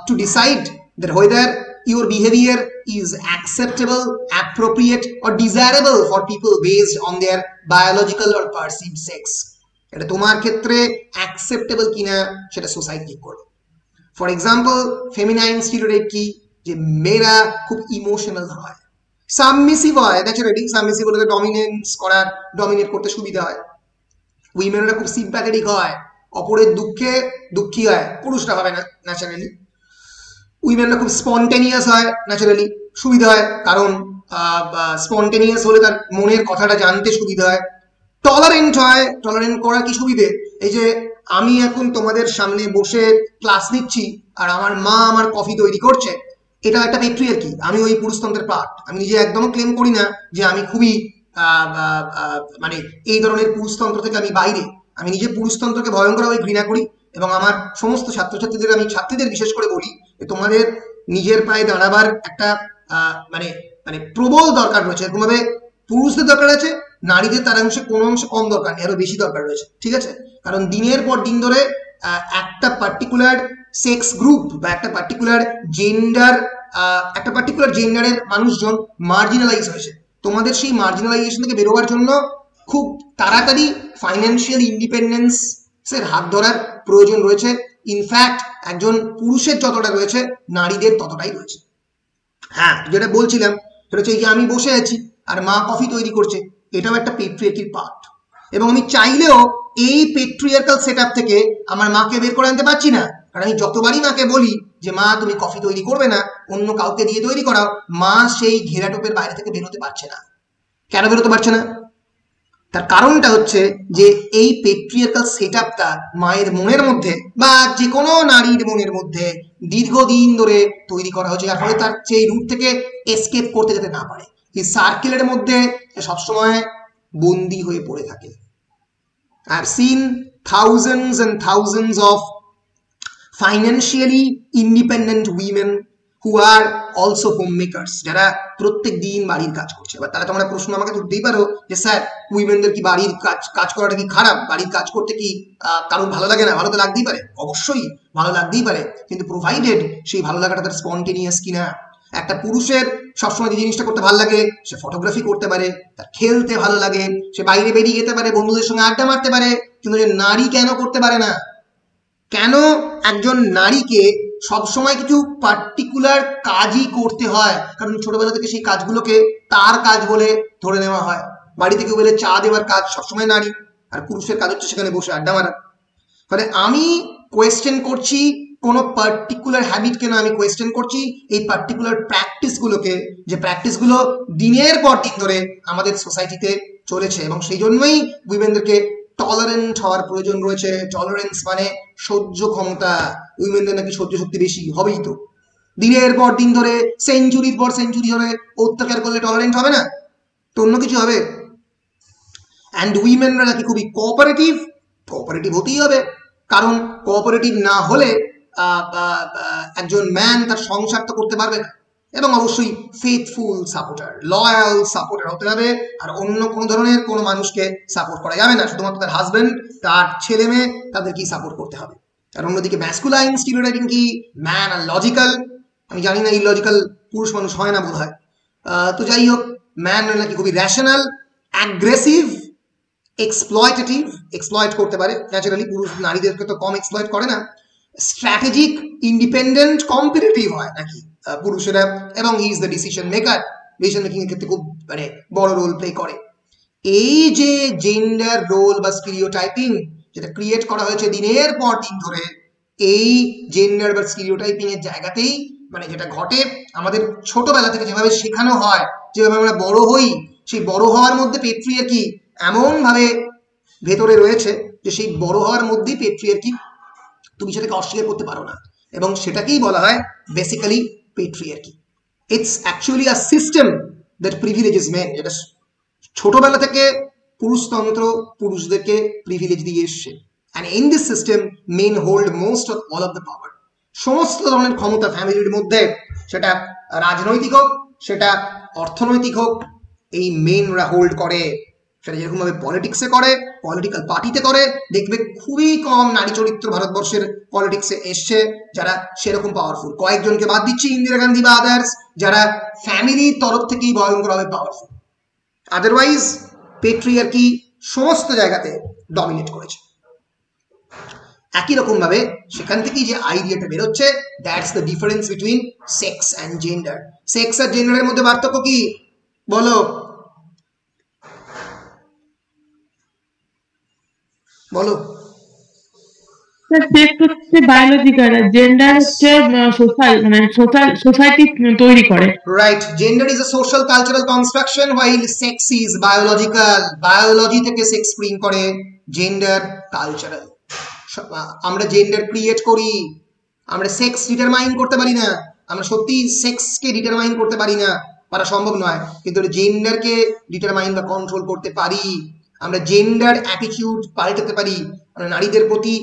to decide that whether your behavior is acceptable, appropriate or desirable for people based on their biological or perceived sex. এটা তোমার ক্ষেত্রে acceptable কিনা সেটা সোসাইটি ঠিক করবে। ফর এক্সাম্পল, ফেমিনাইন স্টিরিওটাইপ কি, যে মেয়েরা খুব ইমোশনাল হয়, সাবমিসিভ হয়, ন্যাচারালি সাবমিসিভ হলে ডমিনেন্স করার, ডমিনেট করতে সুবিধা হয়। উইমেনরা খুব সিম্প্যাথেটিক হয়, অপরের দুঃখে দুঃখী হয়, পুরুষরা হবে না ন্যাচারালি। উইমেনরা খুব স্পন্টেনিয়াস হয়, ন্যাচারালি সুবিধা হয়, কারণ স্পন্টেনিয়াস হলে তার মনের কথাটা জানতে সুবিধা হয়। টলারেন্ট হয়, টলারেন্ট করার কি সুবিধে, এই যে আমি এখন তোমাদের সামনে বসে ক্লাস নিচ্ছি আর আমার মা আমার কফি তৈরি করছে, এটা একটা পেট্রিয়ার্কি, আমি ওই পুরুষতন্ত্রের পার্ট। আমি নিজে একদম ক্লেম করি না যে আমি খুবই মানে এই ধরনের পুরুষতন্ত্র থেকে আমি বাইরে, আমি নিজে পুরুষতন্ত্রকে ভয়ঙ্করভাবে ঘৃণা করি, এবং আমার সমস্ত ছাত্রছাত্রীদের আমি ছাত্রীদের বিশেষ করে বলি যে তোমাদের নিজের পায়ে দাঁড়াবার একটা মানে মানে প্রবল দরকার রয়েছে। এরকমভাবে পুরুষদের দরকার আছে, নারীদের তার অংশে কোনো অংশে কম দরকার নেই, আরো বেশি দরকার রয়েছে, ঠিক আছে? কারণ দিনের পর দিন ধরে একটা পার্টিকুলার সেক্স গ্রুপ বা একটা পার্টিকুলার জেন্ডারের মানুষজন মার্জিনালাইজ হয়েছে। তোমাদের সেই মার্জিনালাইজেশন থেকে বেরোবার জন্য খুব তাড়াতাড়ি ফাইন্যান্সিয়াল ইন্ডিপেন্ডেন্সের হাত ধরার প্রয়োজন রয়েছে। ইনফ্যাক্ট একজন পুরুষের যতটা রয়েছে নারীদের ততটাই রয়েছে। হ্যাঁ, যেটা বলছিলাম সেটা হচ্ছে যে আমি বসে আছি আর মা কফি তৈরি করছে, এটাও একটা পেট্রিয়ার্কির পার্ট, এবং আমি চাইলেও এই পেট্রিয়ার্কাল সেটআপ থেকে আমার মাকে বের করে আনতে পারছি না, কারণ আমি যতবারই মাকে বলি যে মা তুমি কফি তৈরি করবে না, অন্য কাউকে দিয়ে তৈরি করাও, মা সেই ঘেরাটোপের বাইরে থেকে বেরোতে পারছে না। কেন বেরোতে পারছে না? তার কারণটা হচ্ছে যে এই পেট্রিয়ার্কাল সেটআপটা মায়ের মনের মধ্যে বা যে কোনো নারীর মনের মধ্যে দীর্ঘদিন ধরে তৈরি করা হচ্ছে, যার ফলে তার সেই রুট থেকে এসকেপ করতে যেতে না পারে, এই সার্কেলের মধ্যে সবসময় বন্দী হয়ে পড়ে থাকে। I've seen thousands and thousands of financially independent women who are also homemakers, যারা প্রত্যেক দিন বাড়ির কাজ করছে। এবার তাহলে তোমরা প্রশ্ন আমাকে তুলতেই পারো যে স্যার উইমেনদের কি বাড়ির কাজ করাটা কি খারাপ? বাড়ির কাজ করতে কি কারোর ভালো লাগে না? ভালো তো লাগতেই পারে, অবশ্যই ভালো লাগতেই পারে, কিন্তু প্রোভাইডেড সেই ভালো লাগাটা তার স্পন্টেনিয়াস কিনা। একটা পুরুষের সবসময় যে জিনিসটা করতে ভালো লাগে, সে ফটোগ্রাফি করতে পারে, তার খেলতে ভালো লাগে, সে বাইরে বেরিয়ে যেতে পারে, বন্ধুদের সঙ্গে আড্ডা মারতে পারে, কিন্তু যে নারী কেন করতে পারে না? কেন একজন নারীকে সবসময় কিছু পার্টিকুলার কাজই করতে হয়? কারণ ছোটবেলা থেকে সেই কাজগুলোকে তার কাজ বলে ধরে নেওয়া হয়। বাড়ি থেকে বলে চা দেওয়ার কাজ সবসময় নারী, আর পুরুষের কাজ হচ্ছে সেখানে বসে আড্ডা মারা। ফলে আমি কোয়েশ্চেন করছি কোনো পার্টিকুলার হ্যাবিটকে না, আমি কোয়েশ্চেন করছি এই পার্টিকুলার প্র্যাকটিসগুলোকে, যে প্র্যাকটিসগুলো দিনের পর দিন ধরে আমাদের সোসাইটিতে চলেছে, এবং সেই জন্যই উইমেনদেরকে টলারেন্ট হওয়ার প্রয়োজন রয়েছে। টলারেন্স মানে সহ্য ক্ষমতা। উইমেনদের নাকি সহ্য শক্তি বেশি, হবেই তো। দিনের পর দিন ধরে সেঞ্চুরির পর সেঞ্চুরি ধরে অত্যাচার করলে টলারেন্ট হবে না তো অন্য কিছু হবে। অ্যান্ড উইমেনরা নাকি খুবই কোঅপারেটিভ হতেই হবে, কারণ কোঅপারেটিভ না হলে একজন ম্যান তার সংসার তো করতে পারবে না। এবং অবশ্যই ফেথফুল সাপোর্টার, লয়াল সাপোর্টার হতে হবে। আর অন্য কোনো ধরনের কোনো মানুষকে সাপোর্ট করা যাবে না, শুধুমাত্র তার হাজবেন্ড, তার ছেলে মেয়ে, তাদেরকেই সাপোর্ট করতে হবে। আর অন্যদিকে ম্যাসকুলাইন স্টিরিওটাইপিং কি, ম্যান আর লজিক্যাল, আমি জানি না ইলজিক্যাল পুরুষ মানুষ হয় না বোধ হয়, তো যাই হোক, ম্যান নাকি খুবই র্যাশনাল, অ্যাগ্রেসিভ, এক্সপ্লয়টেটিভ, এক্সপ্লয়েট করতে পারে ন্যাচারালি, পুরুষ নারীদেরকে তো কম এক্সপ্লয়েট করে না, স্ট্র্যাটেজিক, ইন্ডিপেন্ডেন্ট, কম্পিটিটিভ হয় নাকি পুরুষেরা, এবং he is the decision maker, decision making এর ক্ষেত্রে খুব মানে বড় রোল প্লে করে। এই যে জেন্ডার রোল বা স্টিরিওটাইপিং যেটা ক্রিয়েট করা হয়েছে দিনের পর দিন ধরে, এই জেন্ডার বা স্টিরিওটাইপিং এর জায়গাতেই মানে যেটা ঘটে, আমাদের ছোটবেলা থেকে যেভাবে শেখানো হয়, যেভাবে আমরা বড় হই, সেই বড় হওয়ার মধ্যে পেট্রিয়ার্কি এমন ভাবে ভেতরে রয়েছে যে সেই বড় হওয়ার মধ্যেই পেট্রিয়ার্কি তুমি সেটাকে অস্বীকার করতে পারো না, এবং সেটাকেই বলা হয় basically patriarchy. It's actually a system that privileges men, যেটা ছোটবেলা থেকে পুরুষতন্ত্র পুরুষদেরকে প্রিভিলেজ দিয়ে এসছে। And in this system men hold most of all of the power, সমস্ত ধরনের ক্ষমতা ফ্যামিলির মধ্যে, সেটা রাজনৈতিক হোক, সেটা অর্থনৈতিক হোক, এই মেনরা হোল্ড করে। সেটা যেরকম ভাবে পলিটিক্সে করে, পলিটিক্যাল পার্টিতে করে, দেখবে খুবই কম নারী চরিত্র ভারতবর্ষের পলিটিক্সে এসছে যারা সেরকম পাওয়ারফুল। কয়েকজনকে বাদ দিচ্ছি, ইন্দিরা গান্ধী বা আদার্স, যারা ফ্যামিলির তরফ থেকেই ভয়ঙ্করভাবে পাওয়ারফুল। আদারওয়াইজ পেট্রিয়ার্কি সমস্ত জায়গাতে ডমিনেট করেছে। একই রকম ভাবে সেখান থেকেই যে আইডিয়াটা বেরোচ্ছে, that's the difference between sex and gender. Sex আর জেন্ডারের মধ্যে পার্থক্য কি বলো, বলো।
সেক্স হচ্ছে বায়োলজিক্যাল, জেন্ডার হচ্ছে সোশ্যাল, মানে সোসাইটি তৈরি করে।
Right, gender is a social cultural construction, while sex is biological. Biology থেকে সেক্স স্প্রিং করে, জেন্ডার কালচারাল। আমরা জেন্ডার ক্রিয়েট করি, আমরা সেক্স ডিটারমাইন করতে পারি না, আমরা সত্যি সেক্সকে ডিটারমাইন করতে পারি না, পারা সম্ভব নয়, কিন্তু জেন্ডারকে ডিটারমাইন বা কন্ট্রোল করতে পারি। আমরা জেন্ডার অ্যাটিটিউড পাল্টাতে পারি, আমরা নারীদের প্রতি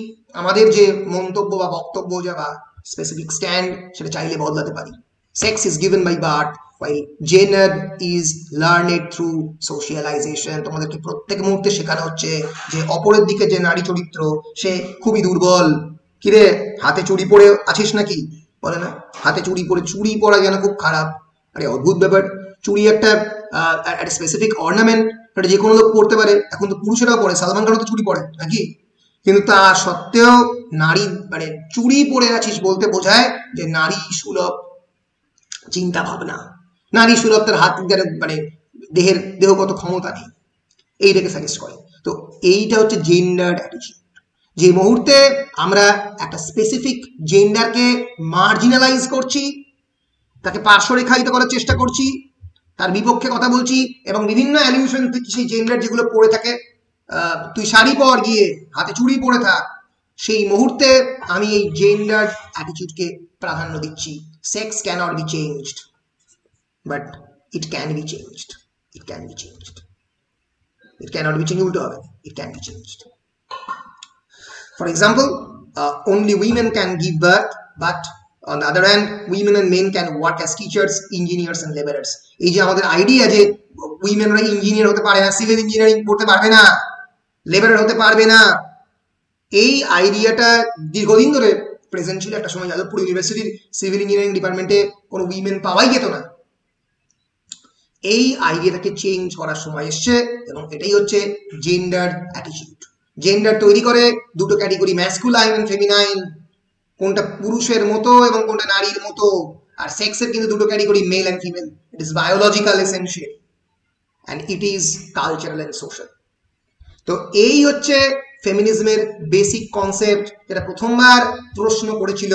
আমাদের যে মন্তব্য বা বক্তব্য বা স্পেসিফিক স্ট্যান্ড, সেটা চাইলে বদলাতে পারি। Sex is given by birth, while gender is learned through socialization। তোমাদেরকে প্রত্যেক মুহূর্তে শেখানো হচ্ছে যে অপরের দিকে যে নারী চরিত্র সে খুবই দুর্বল। কিরে, হাতে চুড়ি পরে আছিস নাকি, বলে না হাতে চুড়ি পরে, চুড়ি পরা যেন খুব খারাপ। আরে অদ্ভুত ব্যাপার, চুড়ি একটা স্পেসিফিক অর্নামেন্ট, এটা যে কোনো লোক পড়তে পারে, এখন তো পুরুষেরাও পরে, সালমান খানও তো চুড়ি পরে নাকি, কিন্তু তা সত্ত্বেও নারী মানে চুড়ি পরে আছিস বলতে বোঝায় যে নারী সুলভ চিন্তা ভাবনা, নারী সুলভ, তার হাত মানে দেহগত ক্ষমতা নেই, এইটাকে সাজেস্ট করে। তো এইটা হচ্ছে জেন্ডার অ্যাটিটিউড। যে মুহূর্তে আমরা একটা স্পেসিফিক জেন্ডারকে মার্জিনালাইজ করছি, তাকে পার্শ্বরেখায়িত করার চেষ্টা করছি, তার বিপক্ষে কথা বলছি, এবং বিভিন্ন অ্যালিউশন সেই জেন্ডার যেগুলো পড়ে থাকে, তুই শাড়ি পর গিয়ে হাতে চুড়ি পরে থাক, সেই মুহূর্তে আমি এই জেন্ডার অ্যাটিটিউডকে প্রাধান্য দিচ্ছি। Sex cannot be changed, but it can be changed. It can be changed. It cannot be changed. It can be changed. For example, only women can give birth, but on the other hand, women and men can work as teachers, engineers and laborers. এই যে আমাদের idea যে উইমেনরা engineer হতে পারে না, civil engineering করতে পারবে না, লেবারার হতে পারবে না, এই আইডিয়াটা দীর্ঘদিন ধরে প্রেজেন্ট ছিল। একটা সময় যাদবপুর ইউনিভার্সিটির সিভিল ইঞ্জিনিয়ারিং ডিপার্টমেন্টে কোনো উইমেন পাওয়াই যেত না। এই আইডিয়াটাকে চেঞ্জ করার সময় এসছে, এবং এটাই হচ্ছে জেন্ডার অ্যাটিটিউড। জেন্ডার তৈরি করে দুটো ক্যাটেগরি, ম্যাসকুলাইন এন্ড ফেমিনাইন, কোনটা পুরুষের মতো এবং কোনটা নারীর মতো। আর সেক্সের কিন্তু দুটো category, male and female. It is biological essential and it is cultural and social. তো এই হচ্ছে ফেমিনিজমের বেসিক কনসেপ্ট, যেটা প্রথমবার প্রশ্ন করেছিল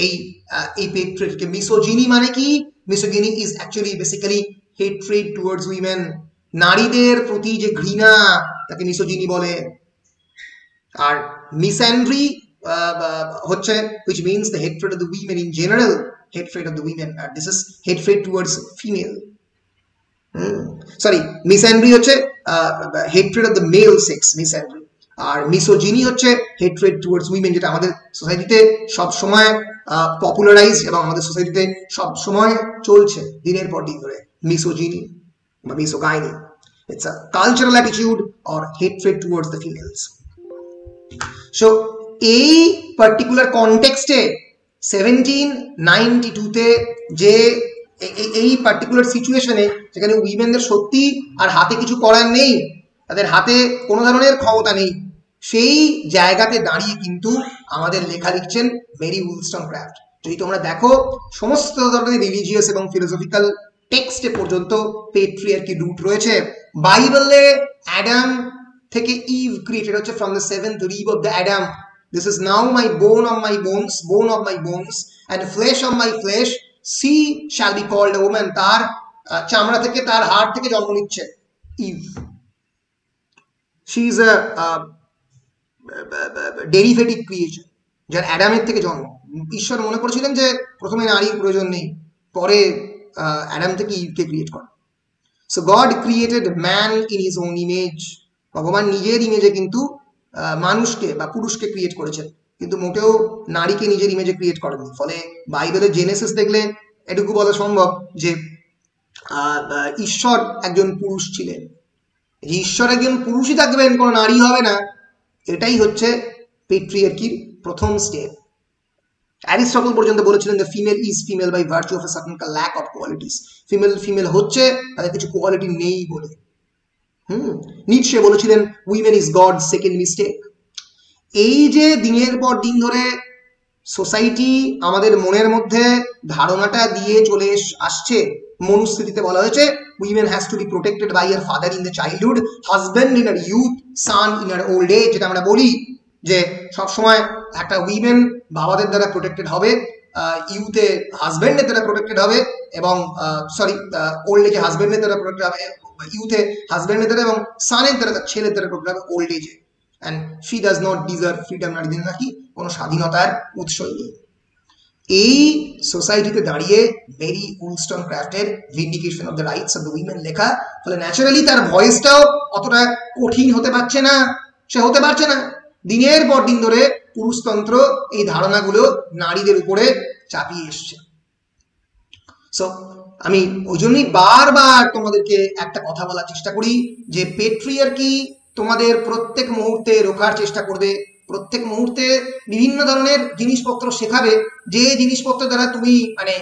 এই পেট্রিয়ার্কি। মিসোজিনি মানে কি? Misogyny is actually basically hatred towards women, নারীদের প্রতি যে ঘৃণা, তাকে মিসোজিনি বলে। আর মিসঅ্যান্ড্রি হচ্ছে which means the hatred of the women in general, hatred of the women, and this is hatred towards female. Sorry, misandry হচ্ছে hatred of the male sex, misandry। আর misogyny হচ্ছে hatred towards women, যেটা আমাদের সোসাইটিতে সব সময় popularise এবং আমাদের সোসাইটিতে সব সময় চলছে দিনের পর দিন ধরে মিসোজিনি বা মিসোগাইনি। It's a cultural attitude or hatred towards the females. So এই পার্টিকুলার কনটেক্সটে 1792 তে যে এই পার্টিকুলার সিচুয়েশনে যেখানে উইমেনদের সত্যি আর হাতে কিছু করার নেই, তাদের হাতে কোনো ধরনের ক্ষমতা নেই, সেই জায়গাতে দাঁড়িয়ে কিন্তু আমাদের লেখা লিখছেন মেরি উলস্টনক্রাফট। যদি তোমরা দেখো সমস্ত ধরনের রিলিজিয়াস এবং ফিলোসফিক্যাল টেক্সটে পর্যন্ত পেট্রিয়ার্কি রুট রয়েছে। বাইবেলে অ্যাডাম থেকে ইভ ক্রিয়েটেড হচ্ছে from the seventh rib of the Adam. This is now my bone of my bones, bone of my bones and flesh of my flesh, she shall be called a woman. তার চামড়া থেকে, তার হাড় থেকে জন্ম নিচ্ছে Eve. She is a derivative creature, যার অ্যাডামের থেকে জন্ম। ঈশ্বর মনে করেছিলেন যে প্রথমে নারীর প্রয়োজন নেই, পরে অ্যাডাম থেকে ইভকে ক্রিয়েট করেন। So god created man in his own image. ভগবান নিজের ইমেজে কিন্তু মানুষকে বা পুরুষকে ক্রিয়েট করেছেন, কিন্তু মোটেও নারীকে নিজের ইমেজে ক্রিয়েট করেননি। ফলে বাইবেলের জেনেসিস দেখলে এটুকু বলা সম্ভব যে ঈশ্বর একজন পুরুষ ছিলেন। ঈশ্বর একজন পুরুষই থাকবেন, কোনো নারী হবে না, এটাই হচ্ছে পেট্রিয়ার্কির প্রথম স্টেপ। অ্যারিস্টটল পর্যন্ত বলেছিলেন যে female is female by virtue of a certain lack of qualities. Female female হচ্ছে তাদের কিছু কোয়ালিটি নেই বলে। নিটশে বলেছিলেন women is God second mistake. এই যে দিনের পর দিন ধরে সোসাইটি আমাদের মনের মধ্যে ধারণাটা দিয়ে চলে আসছে, মনুস্মৃতিতে বলা হয়েছে women has to be protected by her father in the childhood, husband in her youth, son in her old age. যেটা আমরা বলি যে সবসময় একটা উইমেন বাবাদের দ্বারা প্রোটেক্টেড হবে, ইউথে হাজব্যান্ডের দ্বারা প্রোটেক্টেড হবে, এবং ওল্ড এজে হাজব্যান্ডের দ্বারা প্রোটেক্টেড হবে, ইউথে হাজব্যান্ডের দ্বারা, এবং সানের দ্বারা, তার ছেলের দ্বারা প্রোটেক্টেড হবে ওল্ড এজে। And she does not deserve freedom. নারীদের নাকি কোনো স্বাধীনতার উৎসই নেই। এই সোসাইটিতে দাঁড়িয়ে মেরি উলস্টনক্রাফটের vindication of the rights of the women লেখা, ফলে ন্যাচারালি তার ভয়েসটাও অতটা কঠিন হতে পারছে না, সে হতে পারছে না। দিনের পর দিন ধরে পুরুষতন্ত্র এই ধারণাগুলো নারীদের উপরে চাপিয়ে এসছে। সো আমি ওই জন্যই বারবার তোমাদেরকে একটা কথা বলার চেষ্টা করি যে পেট্রিয়ার্কি তোমাদের প্রত্যেক মুহূর্তে রোখার চেষ্টা করবে, প্রত্যেক মুহূর্তে বিভিন্ন ধরনের জিনিসপত্র শেখাবে, যে জিনিসপত্র দ্বারা তুমি মানে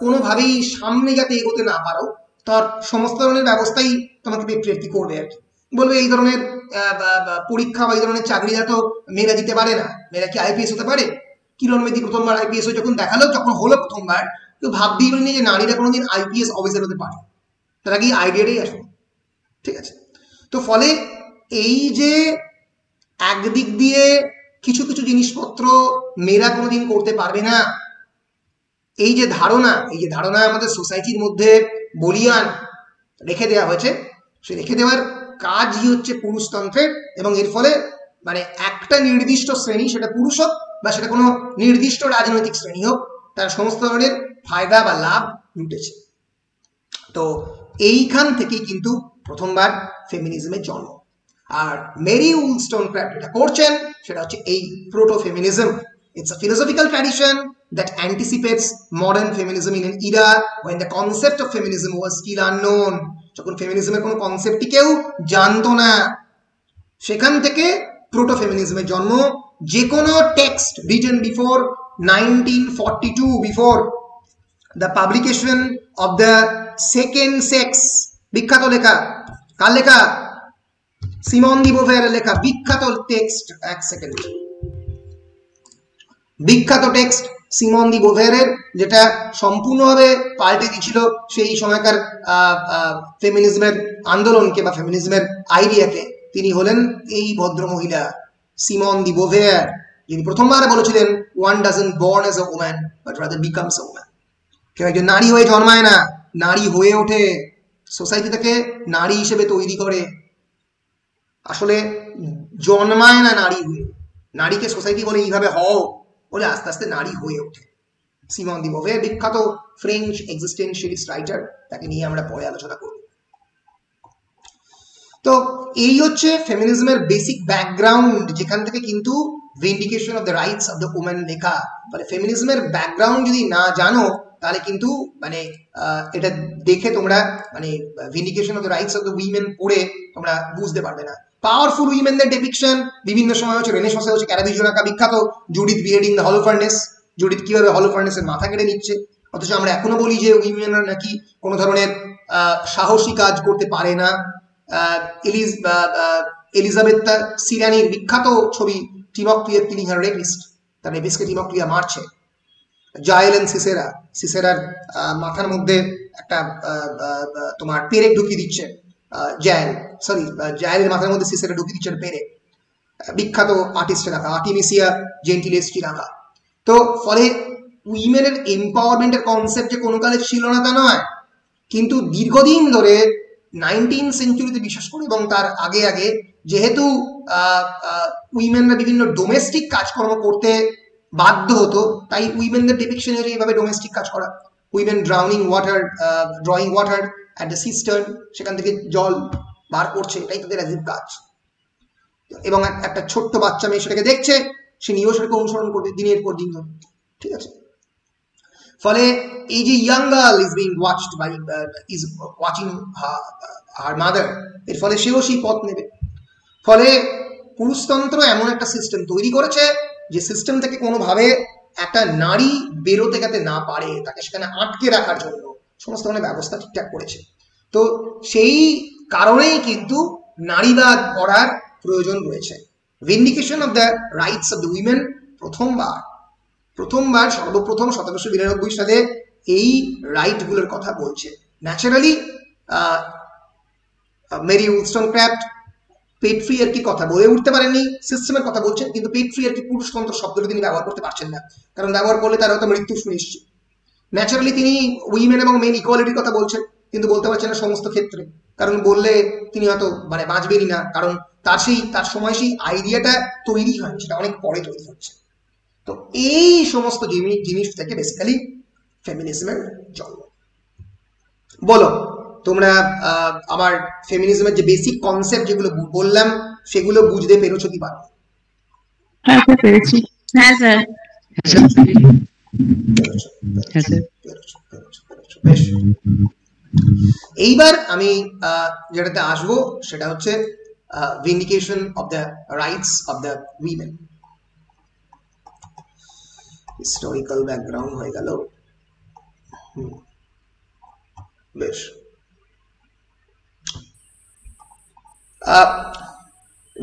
কোনোভাবেই সামনে যাতে এগোতে না পারো, তার সমস্ত ধরনের ব্যবস্থাই তোমাকে পেট্রিয়ার্কি করবে আর কি। বলবে এই ধরনের পরীক্ষা বা এই ধরনের চাকরিটা তো মেয়েরা দিতে পারে না, মেয়েরা কি আইপিএস হতে পারে? কিরণ বেদি প্রথমবার আইপিএস যখন দেখালো, যখন হলো প্রথমবার, কেউ ভাবতেই পারেনি যে নারীরা কোনোদিন আইপিএস অফিসার হতে পারে, তারা কি আইডিয়াটাই আসে। ঠিক আছে, তো ফলে এই যে একদিক দিয়ে কিছু কিছু জিনিসপত্র মেয়েরা কোনোদিন করতে পারবে না, এই যে ধারণা আমাদের সোসাইটির মধ্যে বলিয়ান রেখে দেওয়া হয়েছে, সেই রেখে দেওয়ার কাজই হচ্ছে পুরুষতন্ত্রের। এবং এর ফলে মানে একটা নির্দিষ্ট শ্রেণী, সেটা পুরুষ হোক বা সেটা কোনো নির্দিষ্ট রাজনৈতিক শ্রেণী হোক, তার সমস্ত ধরনের ফায়দা বা লাভ লুটেছে। তো এইখান থেকেই কিন্তু প্রথমবার ফেমিনিজমের জন্ম। আর মেরি উলস্টনক্রাফট এটা করছেন সেটা হচ্ছে এই proto feminism. It's a philosophical tradition that anticipates modern feminism in an era when the concept of feminism was still unknown. যখন ফেমিনিজমের কোনো কনসেপ্টই কেউ জানতো না, সেখান থেকে প্রোটো ফেমিনিজমের জন্ম। যে কোনো text written before 1942, before the publication of the second sex, বিখ্যাত লেখা, কার লেখা? সিমন দি বোভেয়ারের লেখা বিখ্যাত টেক্সট। এক সেকেন্ড, বিখ্যাত টেক্সট সিমন দি বোভেয়ারের, যেটা সম্পূর্ণভাবে পাল্টে দিয়েছিল সেই সময়কার ফেমিনিজমের আন্দোলনকে বা ফেমিনিজমের আইডিয়াকে। তিনি হলেন এই ভদ্র মহিলা সিমন দি বোভেয়ার, যিনি প্রথমবার বলেছিলেন one doesn't born as a woman but rather becomes a woman. কেউ একজন নারী হয়ে জন্মায় না, নারী হয়ে ওঠে। সোসাইটি তাকে নারী হিসেবে তৈরি করে, আসলে জন্মায় না নারী হয়ে। নারীকে সোসাইটি বলে এইভাবে হও বলে আস্তে আস্তে নারী হয়ে ওঠে। সিমন দি বোভেয়ার বিখ্যাত ফ্রেঞ্চ এক্সিস্টেন্সিয়ালিস্ট রাইটার, তাকে নিয়ে আমরা পরে আলোচনা করব। তো এই হচ্ছে ফেমিনিজমের বেসিক ব্যাকগ্রাউন্ড, যেখান থেকে কিন্তু vindication of the rights of the women লেখা, মানে ফেমিনিজমের ব্যাকগ্রাউন্ড যদি না জানো তাহলে কিন্তু মানে এটা দেখে তোমরা মানে vindication of the rights of the women পড়ে তোমরা বুঝতে পারবে না। পাওয়ারফুল উইমেনদের ডেপিকশন বিভিন্ন সময় হচ্ছে, রেনেসাঁসে হচ্ছে ক্যারাভিজোর আঁকা বিখ্যাত, জুডিথ বিহেডিং দ্য হলো ফার্নেস, জুডিথ কিভাবে হলো ফার্নেসের মাথা কেটে নিচ্ছে, অথচ আমরা এখনো বলি যে উইমেনরা নাকি কোনো ধরনের সাহসী কাজ করতে পারে না। এলিজাবেথ সিরানির বিখ্যাত ছবি টিমোক্লিয়ার কিলিং হার রেপিস্ট, তার রেপিস্টকে টিমোক্লিয়া মারছে। জায়েল এন্ড সিসেরা, সিসেরার মাথার মধ্যে একটা তোমার পেরেক ঢুকিয়ে দিচ্ছে, জায়েলের মাথার মধ্যে সিসেরা ঢুকিয়ে দিচ্ছে পেরেক, বিখ্যাত আর্টিস্টের আঁকা, আর্টিমিসিয়া জেন্টিলেস্টির আঁকা। তো ফলে উইমেনের এম্পাওয়ারমেন্টের কনসেপ্ট যে কোনো কালে ছিল না তা নয়, কিন্তু দীর্ঘদিন ধরে 19th সেঞ্চুরিতে বিশেষ করে এবং তার আগে আগে যেহেতু উইমেনরা বিভিন্ন ডোমেস্টিক কাজকর্ম করতে বাধ্য হতো, তাই উইমেনদের ডিপিকশন হচ্ছে এইভাবে ডোমেস্টিক কাজ করা। Women drowning water, drawing water at the cistern, সেখান থেকে জল বার করছে, এটাই তাদের অ্যাজিভ কাজ। এবং একটা ছোট্ট বাচ্চা মেয়ে সেটাকে দেখছে, সে নিয়েও সেটাকে অনুসরণ করবে দিনের পর দিন ধরে, ঠিক আছে। ফলে এই যে young girl is being watched by is watching her mother, এর ফলে সেও সেই পথ নেবে। ফলে পুরুষতন্ত্র এমন একটা সিস্টেম তৈরি করেছে যে সিস্টেম থেকে কোনোভাবে একটা নারী বেরোতে যাতে না পারে, তাকে সেখানে আটকে রাখার জন্য সমস্ত ধরনের ব্যবস্থা ঠিকঠাক করেছে। তো সেই কারণেই কিন্তু নারীবাদ করার প্রয়োজন রয়েছে। Vindication of the rights of the women প্রথমবার সর্বপ্রথম 1792 সালে এই রাইটগুলোর কথা বলছে। ন্যাচারালি মেরি উলস্টনক্রাফট পেট্রিয়ার্কি কথা বলে উঠতে পারেননি, সিস্টেমের কথা বলছেন, কিন্তু পেট্রিয়ার্কি পুরুষতন্ত্র শব্দটি তিনি ব্যবহার করতে পারছেন না, কারণ ব্যবহার করলে তার হয়তো মৃত্যু সুনিশ্চিত। ন্যাচারালি তিনি উইমেন এবং মেন ইকুয়ালিটির কথা বলছেন, কিন্তু বলতে পারছেন না সমস্ত ক্ষেত্রে, কারণ বললে তিনি হয়তো মানে বাঁচবেনই না, কারণ তার সময় সেই আইডিয়াটা তৈরি হয়, সেটা অনেক পরে তৈরি হচ্ছে। তো এই সমস্ত জিনিস থেকে বেসিক্যালি ফেমিনিজমের জন্ম। বলো তোমরা আমার ফেমিনিজমের যে বেসিক কনসেপ্ট যেগুলো বললাম সেগুলো বুঝতে পেরেছো কি পারো?
হ্যাঁ স্যার, পেরেছি।
হ্যাঁ স্যার।
বেশ, এইবার আমি যেটাতে আসবো সেটা হচ্ছে vindication of the rights of the women. Historical background হয়ে গেল। বেশ,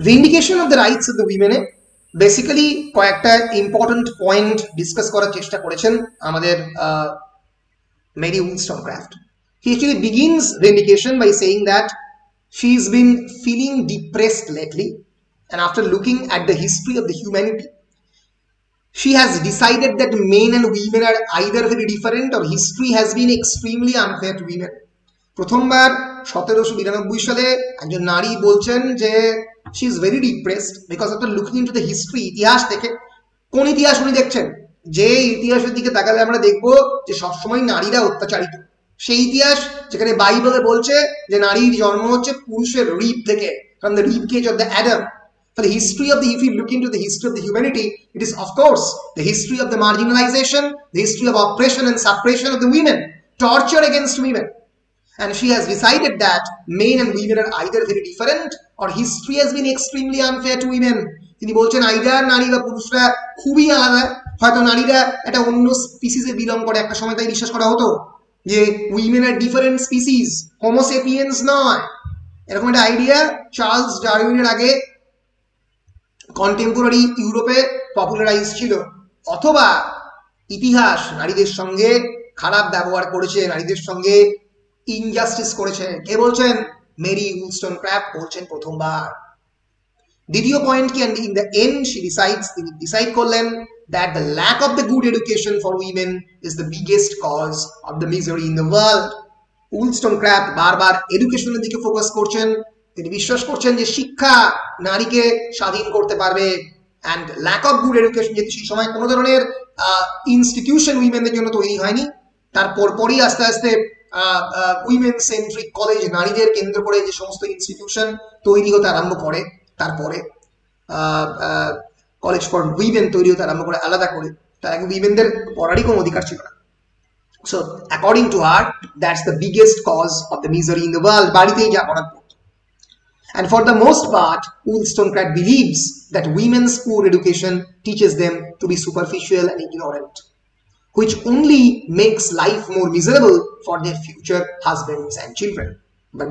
vindication of the rights of the উইমেনে বেসিক্যালি কয়েকটা ইম্পর্টেন্ট পয়েন্ট ডিসকাস করার চেষ্টা করেছেন আমাদের Mary Wollstonecraft. He actually begins vindication by saying that she's been feeling depressed lately, and after looking at the history of the humanity, she has decided that men and women are either very different or history has been extremely unfair to women. প্রথমবার 1792 সালে একজন নারী বলছেন যে she is very depressed because after looking into the history, ইতিহাস থেকে, কোন ইতিহাস উনি দেখছেন? যে ইতিহাসের দিকে তাকালে আমরা দেখব যে সবসময় নারীরা অত্যাচারিত, সেই ইতিহাস যেখানে বাইবেলে বলছে যে নারীর জন্ম হচ্ছে পুরুষের রিব থেকে, from the rib cage of the Adam. For the history of the, if you look into the history of the humanity, it is of course the history of the marginalization, the history of oppression and suppression of the women, torture against women. And she has decided that men and women are either very different or history has been extremely unfair to women. তিনি বলছেন either নারী বা পুরুষরা খুবই আলাদা, হয়তো নারীরা একটা অন্য স্পিসিসে বিলং করে, একটা সময় তাই বিশ্বাস করা হতো যে women are different species, Homo sapiens নয়, এরকম একটা আইডিয়া চার্লস ডারউইনের আগে কন্টেম্পোরারি ইউরোপে পপুলারাইজ ছিল। অথবা ইতিহাস নারীদের সঙ্গে খারাপ ব্যবহার করেছে, নারীদের সঙ্গে ইনজাস্টিস করেছে। কে বলছেন? মেরি উলস্টনক্রাফট বলছেন প্রথমবার। দ্বিতীয় পয়েন্ট কি, ইন দ্য এন্ড তিনি ডিসাইড করলেন that the lack of the good education for women is the biggest cause of the misery in the world. উলস্টনক্রাফট বারবার এডুকেশনের দিকে ফোকাস করছেন। তিনি বিশ্বাস করছেন যে শিক্ষা নারীকে স্বাধীন করতে পারবে, and lack of good education, যেহেতু সেই সময় কোনো ধরনের ইনস্টিটিউশন উইমেনদের জন্য তৈরি হয়নি, তারপর পরই আস্তে আস্তে উইমেন সেন্ট্রিক কলেজ, নারীদের কেন্দ্র করে যে সমস্ত ইনস্টিটিউশন তৈরি হতে আরম্ভ করে, তারপরে কলেজ ফর উইমেন তৈরি হতে আরম্ভ করে আলাদা করে, তার আগে উইমেনদের পড়ারই কোনো অধিকার ছিল না। So according to her, that's the biggest cause of the misery in the world. বাড়িতেই যা পড়ার পড়ত। And for the most part, Wollstonecraft believes that women's poor education teaches them to be superficial and ignorant, which only makes life more miserable for their future husbands and children.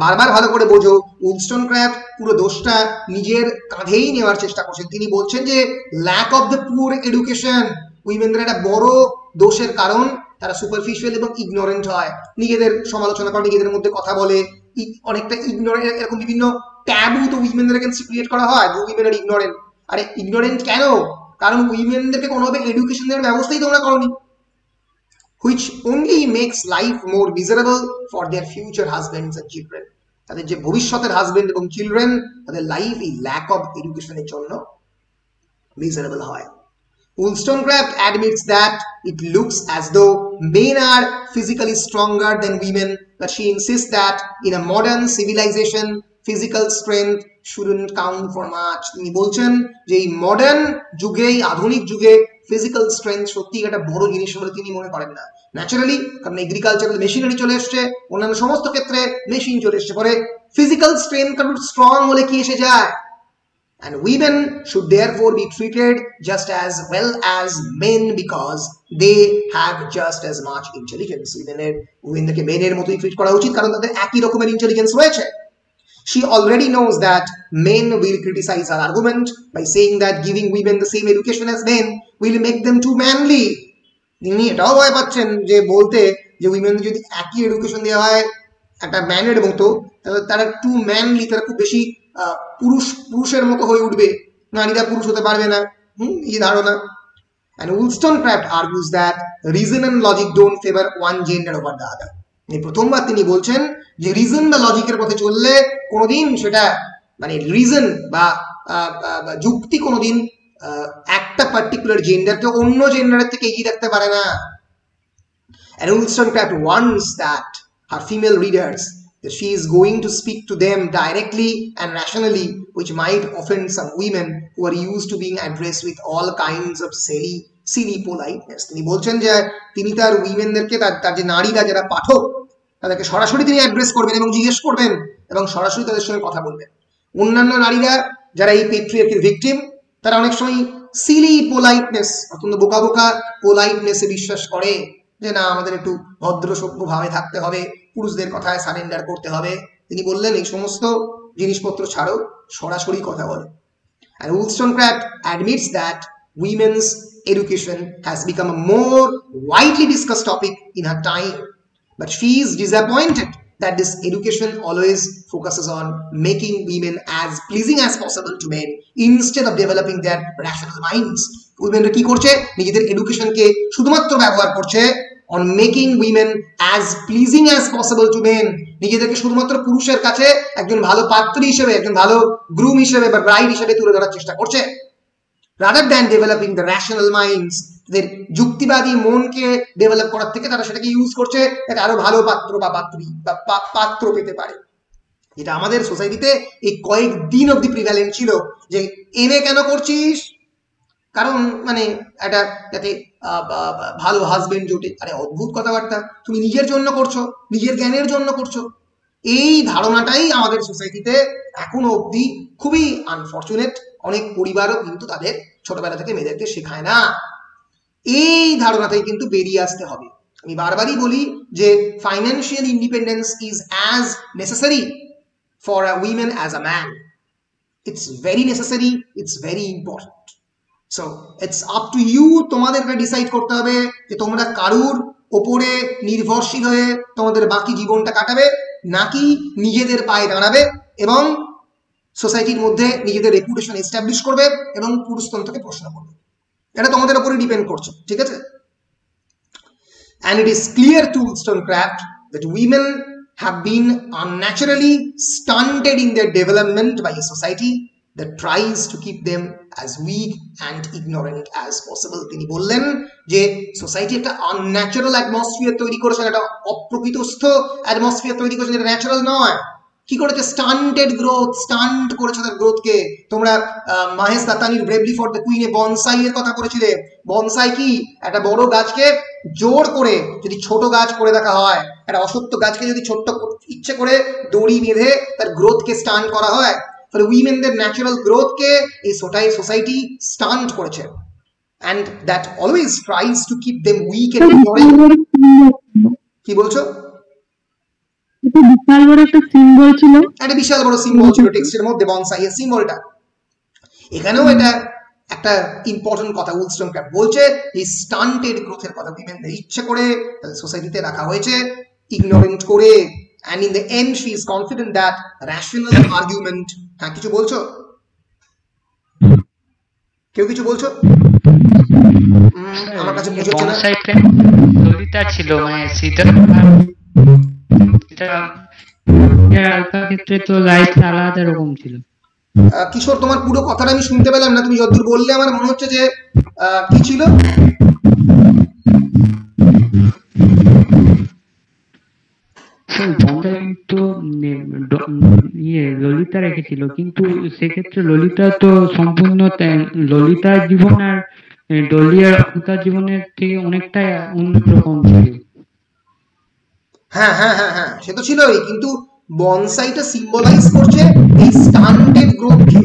বারবার ভালো করে বোঝো, উলস্টোনক্রাফট পুরো দোষটা নিজের কাঁধেই নেওয়ার চেষ্টা করছেন। তিনি বলছেন যে lack of the poor education উইমেনদের একটা বড় দোষের কারণ, তারা সুপারফিশিয়াল এবং ইগনোরেন্ট হয়, নিজেদের সমালোচনা করে, নিজেদের মধ্যে কথা বলে, অনেকটা ইগনোরেন্ট, এরকম বিভিন্ন ট্যাবু তো উইমেনদের এগেইনস্ট ক্রিয়েট করা হয় যে উইমেন আর ইগনোরেন্ট। আরে ইগনোরেন্ট কেন? কারণ উইমেনদেরকে কোনোভাবে এডুকেশন দেওয়ার ব্যবস্থাই তোমরা করনি, which only makes life more miserable for their future husbands and children. তাদের যে ভবিষ্যতের হাজবেন্ড এবং চিলড্রেন, তাদের লাইফ এই ল্যাক অফ এডুকেশনের জন্য মিজারেবল হয়। Wollstonecraft admits that it looks as though men are physically stronger than women, but she insists that in a modern civilization, physical strength shouldn't count for much. তিনি বলছেন যে এই modern যুগে, আধুনিক যুগে ফিজিক্যাল স্ট্রেংথ সত্যি একটা বড় জিনিস বলে তিনি মনে করেন না। ন্যাচারালি, কারণ এগ্রিকালচারাল মেশিনারি চলে এসছে, অন্যান্য সমস্ত ক্ষেত্রে মেশিন চলে এসছে, পরে ফিজিক্যাল স্ট্রেংথ কারণ স্ট্রং হলে কি এসে যায়। And women should therefore be treated just as well as men because they have just as much intelligence. উইমেনদেরকে মেনের মতোই ট্রিট করা উচিত, কারণ তাদের একই রকমের ইন্টেলিজেন্স রয়েছে। She already knows that men will criticize her argument by saying that giving women the same education as men will make them too manly. তিনি এটাও ভয় পাচ্ছেন যে বলতে যে উইমেনদের যদি একই এডুকেশন দেওয়া হয় একটা ম্যানের মতো, তাহলে তারা টু ম্যানলি, তারা খুব বেশি পুরুষের মতো হয়ে উঠবে, নারীরা পুরুষ হতে পারবে না, এই ধারণা। And Wollstonecraft argues that reason and logic don't favor one gender over the other. প্রথমবার তিনি বলছেন যে রিজন বা লজিকের পথে চললে কোনোদিন সেটা মানে রিজন বা যুক্তি কোনোদিন একটা পার্টিকুলার জেন্ডারকে অন্য জেন্ডারের থেকে এগিয়ে রাখতে পারে না। And Wollstonecraft warns that her female readers that she is going to speak to them directly and rationally, which might offend some women who are used to being addressed with all kinds of silly politeness. তিনি বলছেন যে তিনি তার উইমেনদেরকে, তার যে নারীরা যারা পাঠক, তাদেরকে সরাসরি তিনি অ্যাড্রেস করবেন এবং জিজ্ঞেস করবেন এবং সরাসরি তাদের সঙ্গে কথা বলবেন। অন্যান্য নারীরা যারা এই পেট্রিয়ার্কির ভিকটিম, তারা অনেক সময় সিলি পোলাইটনেস, অত্যন্ত বোকা বোকা পোলাইটনেসে বিশ্বাস করে যে না আমাদের একটু ভদ্র সভ্য ভাবে থাকতে হবে, পুরুষদের কথায় সারেন্ডার করতে হবে। তিনি বললেন এই সমস্ত জিনিসপত্র ছাড়ো, সরাসরি কথা বলো। And Wollstonecraft admits that women's education has become a more widely discussed topic in her time, but she is disappointed that this education always focuses on making women as pleasing as possible to men instead of developing their rational minds. উইমেনরা কি করছে? নিজেদের এডুকেশনকে শুধুমাত্র ব্যবহার করছে on making women as pleasing as possible to men, নিজেদেরকে শুধুমাত্র পুরুষের কাছে একজন ভালো পাত্রী হিসেবে, একজন ভালো গ্রুম হিসেবে বা ব্রাইড হিসেবে তুলে ধরার চেষ্টা করছে, rather than developing the rational minds. তাদের যুক্তিবাদী মনকে ডেভেলপ করার থেকে তারা সেটাকে ইউজ করছে যাতে আরো ভালো পাত্র বা পাত্রী বা পাত্র পেতে পারে। যেটা আমাদের সোসাইটিতে এই কয়েকদিন অব্দি প্রিভ্যালেন্ট ছিল যে এমএ কেন করছিস, কারণ মানে একটা যাতে ভালো হাজবেন্ড জোটে। আরে অদ্ভুত কথাবার্তা, তুমি নিজের জন্য করছো, নিজের জ্ঞানের জন্য করছো। এই ধারণাটাই আমাদের সোসাইটিতে এখনো অব্দি খুবই আনফর্চুনেট। অনেক পরিবারও কিন্তু তাদের ছোটবেলা থেকে মেয়েদেরকে শেখায় না। এই ধারণাটাই কিন্তু বেরিয়ে আসতে হবে। আমি বারবারই বলি যে financial independence is as necessary for a women as a man. It's very necessary, it's very important. So it's up to you, তোমাদেরকে ডিসাইড করতে হবে যে তোমরা কারুর ওপরে নির্ভরশীল হয়ে তোমাদের বাকি জীবনটা কাটাবে, নাকি নিজেদের পায়ে দাঁড়াবে এবং সোসাইটির মধ্যে নিজেদের রেপুটেশন এস্টাবলিশ করবে এবং পুরুষতন্ত্রকে প্রশ্ন করবে। এটা তোমাদের উপরে ডিপেন্ড করছে, ঠিক আছে? And it is clear to Wollstonecraft that women have been unnaturally stunted in their development by a society that tries to keep them as weak and ignorant as possible. তিনি বললেন যে সোসাইটি একটা unnatural atmosphere তৈরি করেছে, একটা অপ্রকৃতস্থ atmosphere তৈরি করেছে, যেটা ন্যাচারাল নয়। কি করেছে? স্টান্টেড গ্রোথ, স্টান্ট করেছে তার গ্রোথকে। তোমরা মহেশ দাত্তানির ব্রেভলি ফর দ্য কুইনে বনসাই এর কথা পড়েছিলে। বনসাই কি? একটা বড় গাছকে জোর করে যদি ছোট গাছ করে দেখা হয়, একটা অসত্য গাছকে যদি ছোট্ট ইচ্ছে করে দড়ি বেঁধে তার গ্রোথকে স্টান্ট করা হয়, তাহলে উইমেনদের ন্যাচারাল গ্রোথকে এই সোসাইটি স্টান্ট করেছে। and that always tries to keep them weak and ignorant. কি বলছো?
এটা বিশাল বড় একটা সিম্বল ছিল,
একটা বিশাল বড় সিম্বল ছিল টেক্সটের মধ্যে বনসাই এর সিম্বলটা। এখানেও এটা একটা ইম্পর্টেন্ট কথা উইলস্টনক্রাফট বলছে, এই স্টান্টেড গ্রোথের কথা উইমেনদের ইচ্ছে করে সোসাইটিতে রাখা হয়েছে, ইগনোরেন্ট করে। and in the end she is confident that rational argument, হ্যাঁ কিছু বলছো? কেউ কিছু বলছো? আমার কাছে বুঝছে না।
ললিতা ছিল মানে সীতা ক্ষেত্রে তো লাইফ আলাদা রকম ছিল।
কিশোর, তোমার পুরো কথাটা আমি শুনতে পেলাম না, তুমি যতদূর বললে আমার মনে হচ্ছে যে কি ছিল?
ললিতা রেখেছিল, কিন্তু সেক্ষেত্রে ললিতা তো সম্পূর্ণ ললিতার জীবন আর ডলিয়ার জীবনের থেকে অনেকটা অন্যরকম ছিল।
হ্যাঁ হ্যাঁ হ্যাঁ হ্যাঁ, সে তো ছিলই, কিন্তু বনসাইটা সিম্বলাইজ করছে এই স্টান্টেড গ্রোথকে,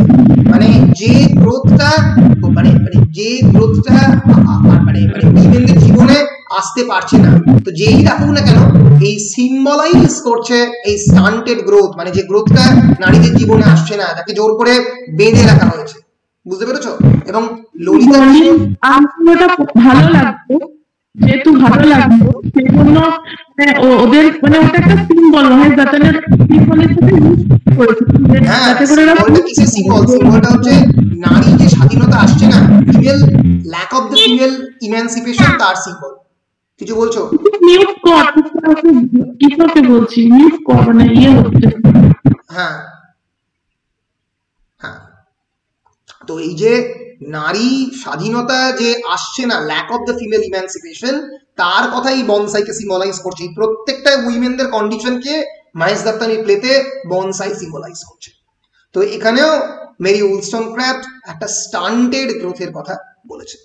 মানে যে গ্রোথটা মানে উইমেনদের জীবনে আসতে পারছে না। তো যেই রাখুক না কেন, এই সিম্বলাইজ করছে এই স্টান্টেড গ্রোথ, মানে যে গ্রোথটা নারীদের জীবনে আসছে না, যাকে জোর করে বেঁধে রাখা হয়েছে। বুঝতে পেরেছো? এবং ললিতা
ভালো লাগতো, যেহেতু ভালো লাগতো সেই জন্য ওদের মানে ওটা একটা সিম্বল মহেশ দাত্তানের সিম্বলের সাথে
সিম্বলটা হচ্ছে নারী যে স্বাধীনতা আসছে না, female lack of the female emancipation, তার সিম্বল। কিছু বলছো?
মিউট কর, কিভাবে বলছি মিউট কর, মানে ইয়ে হচ্ছে।
হ্যাঁ হ্যাঁ, তো এই যে নারী স্বাধীনতা যে আসছে না, lack of the female emancipation, তার কথাই বনসাইকে সিম্বলাইজ করছে। প্রত্যেকটা উইমেনদের কন্ডিশনকে মহেশ দাত্তানির প্লেতে বনসাই সিম্বলাইজ করছে। তো এখানেও মেরি উইলস্টনক্রাফট একটা স্টান্টেড গ্রোথের কথা বলেছে।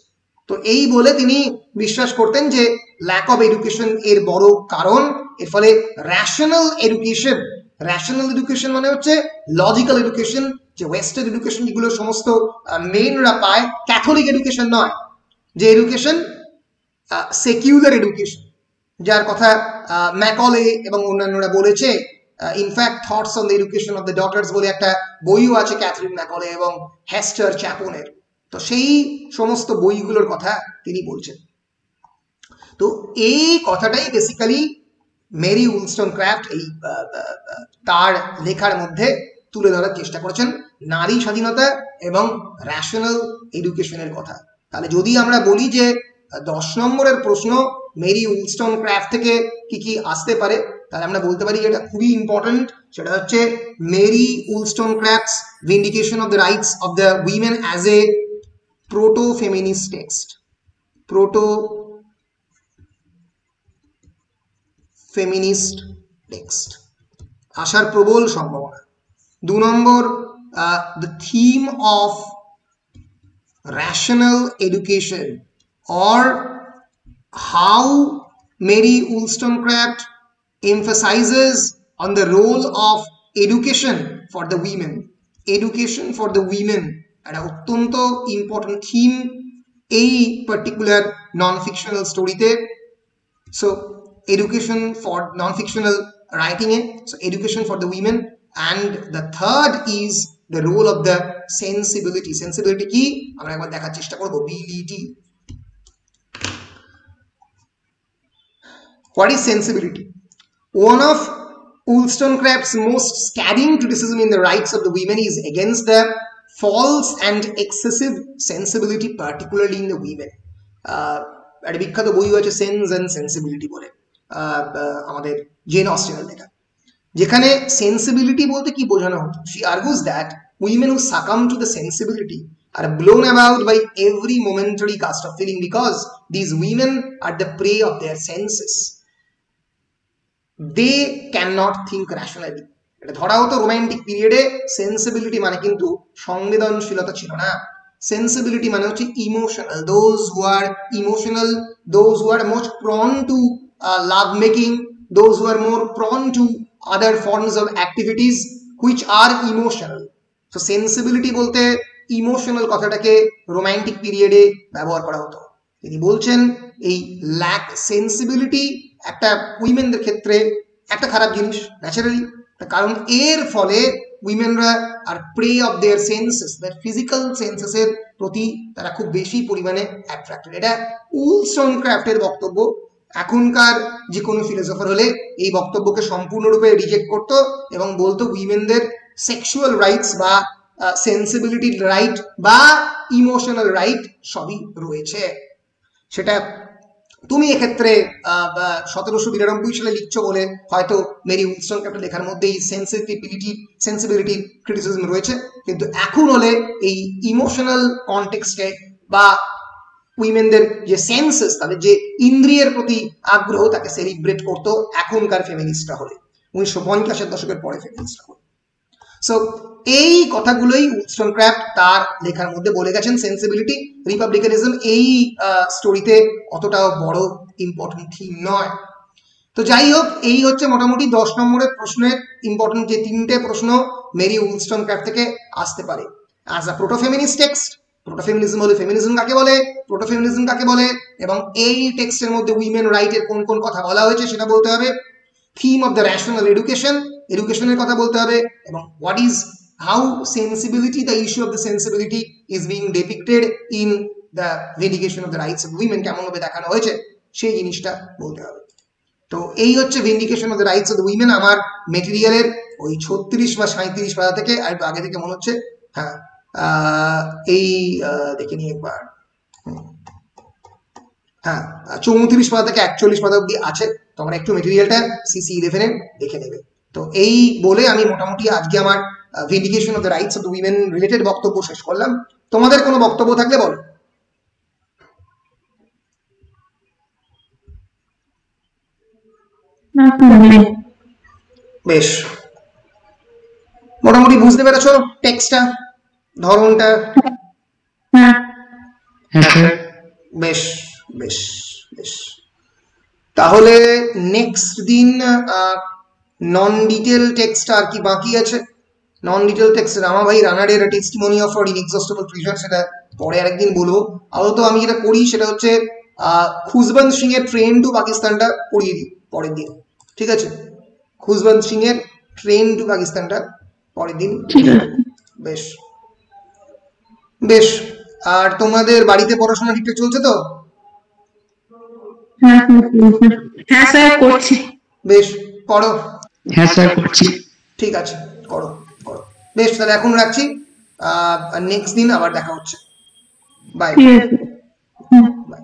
তো এই বলে তিনি বিশ্বাস করতেন যে ল্যাক অফ এডুকেশন এর বড় কারণ, এর ফলে র্যাশনাল এডুকেশন মানে হচ্ছে লজিক্যাল এডুকেশন, যে ওয়েস্টার্ন এডুকেশন যেগুলো সমস্ত মেনরা পায়, ক্যাথলিক এডুকেশন নয়, যে এডুকেশন সেকিউলার এডুকেশন, যার কথা ম্যাকলে এবং অন্যান্যরা বলেছে। In fact thoughts on the education of the daughters বলে একটা বইও আছে ক্যাথরিন ম্যাকলে এবং হেস্টার চ্যাপনের। তো সেই সমস্ত বইগুলোর কথা তিনি বলছেন। তো এই কথাটাই বেসিক্যালি মেরি উইলস্টনক্রাফট এই তার লেখার মধ্যে তুলে ধরার চেষ্টা করেছেন, নারী স্বাধীনতা এবং র্যাশনাল এডুকেশনের কথা। তাহলে যদি আমরা বলি যে 10 নম্বরের প্রশ্ন মেরি উইলস্টনক্রাফট থেকে কি কি আসতে পারে, তাহলে আমরা বলতে পারি যেটা খুবই ইম্পর্টেন্ট, সেটা হচ্ছে Mary Wollstonecraft's vindication of the rights of the women as a proto feminist text, আসার প্রবল সম্ভাবনা। 2 নম্বর, the theme of rational education, or how Mary Wollstonecraft emphasizes on the role of education for the women. Education for the women একটা অত্যন্ত important theme এই particular non fictional স্টোরিতে। So education for non-fictional writing, so education for the women. And the third is the role of the sensibility কি আমরা একবার দেখার চেষ্টা করব, BET। What is sensibility? One of Wollstonecraft's most scathing criticism in the rights of the women is against the false and excessive sensibility, particularly in the women. একটা বিখ্যাত বই আছে সেন্স অ্যান্ড সেন্সিবিলিটি বলে, আমাদের জেন অস্টেনের লেখা, যেখানে sensibility বলতে কি বোঝানো হতো। She argues that women who succumb to the sensibility are blown about by every momentary gust of feeling because these women are the prey of their senses. They cannot think rationally. এটা ধরা হতো romantic পিরিয়ডে sensibility মানে কিন্তু সংবেদনশীলতা ছিল না, sensibility মানে হচ্ছে emotional, those who are emotional, those who are most prone to love making, those who are more prone to other forms of activities which are emotional. তো সেন্সিবিলিটি বলতে ইমোশনাল কথাটাকে রোমান্টিক পিরিয়ডে ব্যবহার করা হতো। তিনি বলছেন এই ল্যাক সেন্সিবিলিটি একটা উইমেনদের ক্ষেত্রে একটা খারাপ জিনিস ন্যাচারালি, কারণ এর ফলে উইমেনরা are prey of their senses, their physical সেন্সেসের প্রতি তারা খুব বেশি পরিমাণে অ্যাট্রাক্টেড। এটা উলস্টনক্রাফটের বক্তব্য। এখনকার যে কোনো ফিলোসফার হলে এই বক্তব্যকে সম্পূর্ণরূপে রিজেক্ট করতো এবং বলতো উইমেনদের সেক্সুয়াল রাইটস বা সেন্সিবিলিটির রাইট বা ইমোশনাল রাইট সবই রয়েছে। সেটা তুমি এক্ষেত্রে 1792 সালে লিখছো বলে হয়তো মেরি উলস্টনক্রাফটের লেখার মধ্যে এই সেন্সিবিলিটি ক্রিটিসিজম রয়েছে, কিন্তু এখন হলে এই ইমোশনাল কনটেক্সটে বা উইমেনদের যে সেন্সেস, তাদের যে ইন্দ্রিয়ের প্রতি আগ্রহ, তাকে সেলিব্রেট করতো এখনকার ফেমিনিস্টরা হলে, 1950-এর দশকের পরে ফেমিনিস্টরা হলে। সো এই কথাগুলোই উলস্টনক্রাফট তার লেখার মধ্যে বলে গেছেন। সেন্সিবিলিটি, রিপাবলিকানিজম এই স্টোরিতে অতটাও বড় ইম্পর্টেন্ট থিম নয়। তো যাই হোক, এই হচ্ছে মোটামুটি 10 নম্বরের প্রশ্নের ইম্পর্টেন্ট যে 3টে প্রশ্ন মেরি উলস্টনক্রাফট থেকে আসতে পারে। অ্যাজ আ প্রোটোফেমিনিস্ট টেক্সট, প্রোটোফেমিনিজম হলে ফেমিনিজম কাকে বলে, প্রোটোফেমিনিজম কাকে বলে, এবং এই টেক্সটের মধ্যে উইমেন রাইটের কোন কোন কথা বলা হয়েছে সেটা বলতে হবে। Theme of the rational education, এডুকেশনের কথা বলতে হবে, এবং what is how sensibility, the issue of the sensibility is being depicted in the vindication of the rights of women, কেমন ভাবে দেখানো হয়েছে সেই জিনিসটা বলতে হবে। তো এই হচ্ছে vindication of the rights of the women। আমার মেটেরিয়ালের ওই 36 বা 37 পাতা থেকে, আর একটু আগে থেকে মনে হচ্ছে, হ্যাঁ এই দেখে নিই একবার, হ্যাঁ 34 পাতা থেকে 41 পাতা অব্দি আছে। তোমরা একটু মেটেরিয়ালটা CC11 দেখে নেবে। তো এই বলে আমি মোটামুটি আজকে আমার vindication of the rights of the women related বক্তব্য শেষ করলাম। তোমাদের কোনো বক্তব্য থাকলে বলো। বেশ, মোটামুটি বুঝতে পেরেছো টেক্সটটা, ধরনটা? বেশ বেশ বেশ। তাহলে নেক্সট দিন নন ডিটেল টেক্সট আর কি বাকি আছে। নন ডিটেল টেক্সট রামাভাই রানাডের testimony of our inexhaustible treasure, সেটা পরে আরেকদিন বলবো। আপাতত আমি যেটা করি সেটা হচ্ছে খুশবন্ত সিং এর ট্রেন টু পাকিস্তানটা পড়িয়ে দিই পরের দিন, ঠিক আছে? খুশবন্ত সিং এর ট্রেন টু পাকিস্তানটা পরের দিন। বেশ বেশ। আর তোমাদের বাড়িতে পড়াশোনা ঠিকঠাক চলছে তো?
হ্যাঁ স্যার করছি।
বেশ, করো।
হ্যাঁ স্যার করছি।
ঠিক আছে, করো করো। বেশ, তাহলে এখন রাখছি, নেক্সট দিন আবার দেখা হচ্ছে। Bye bye.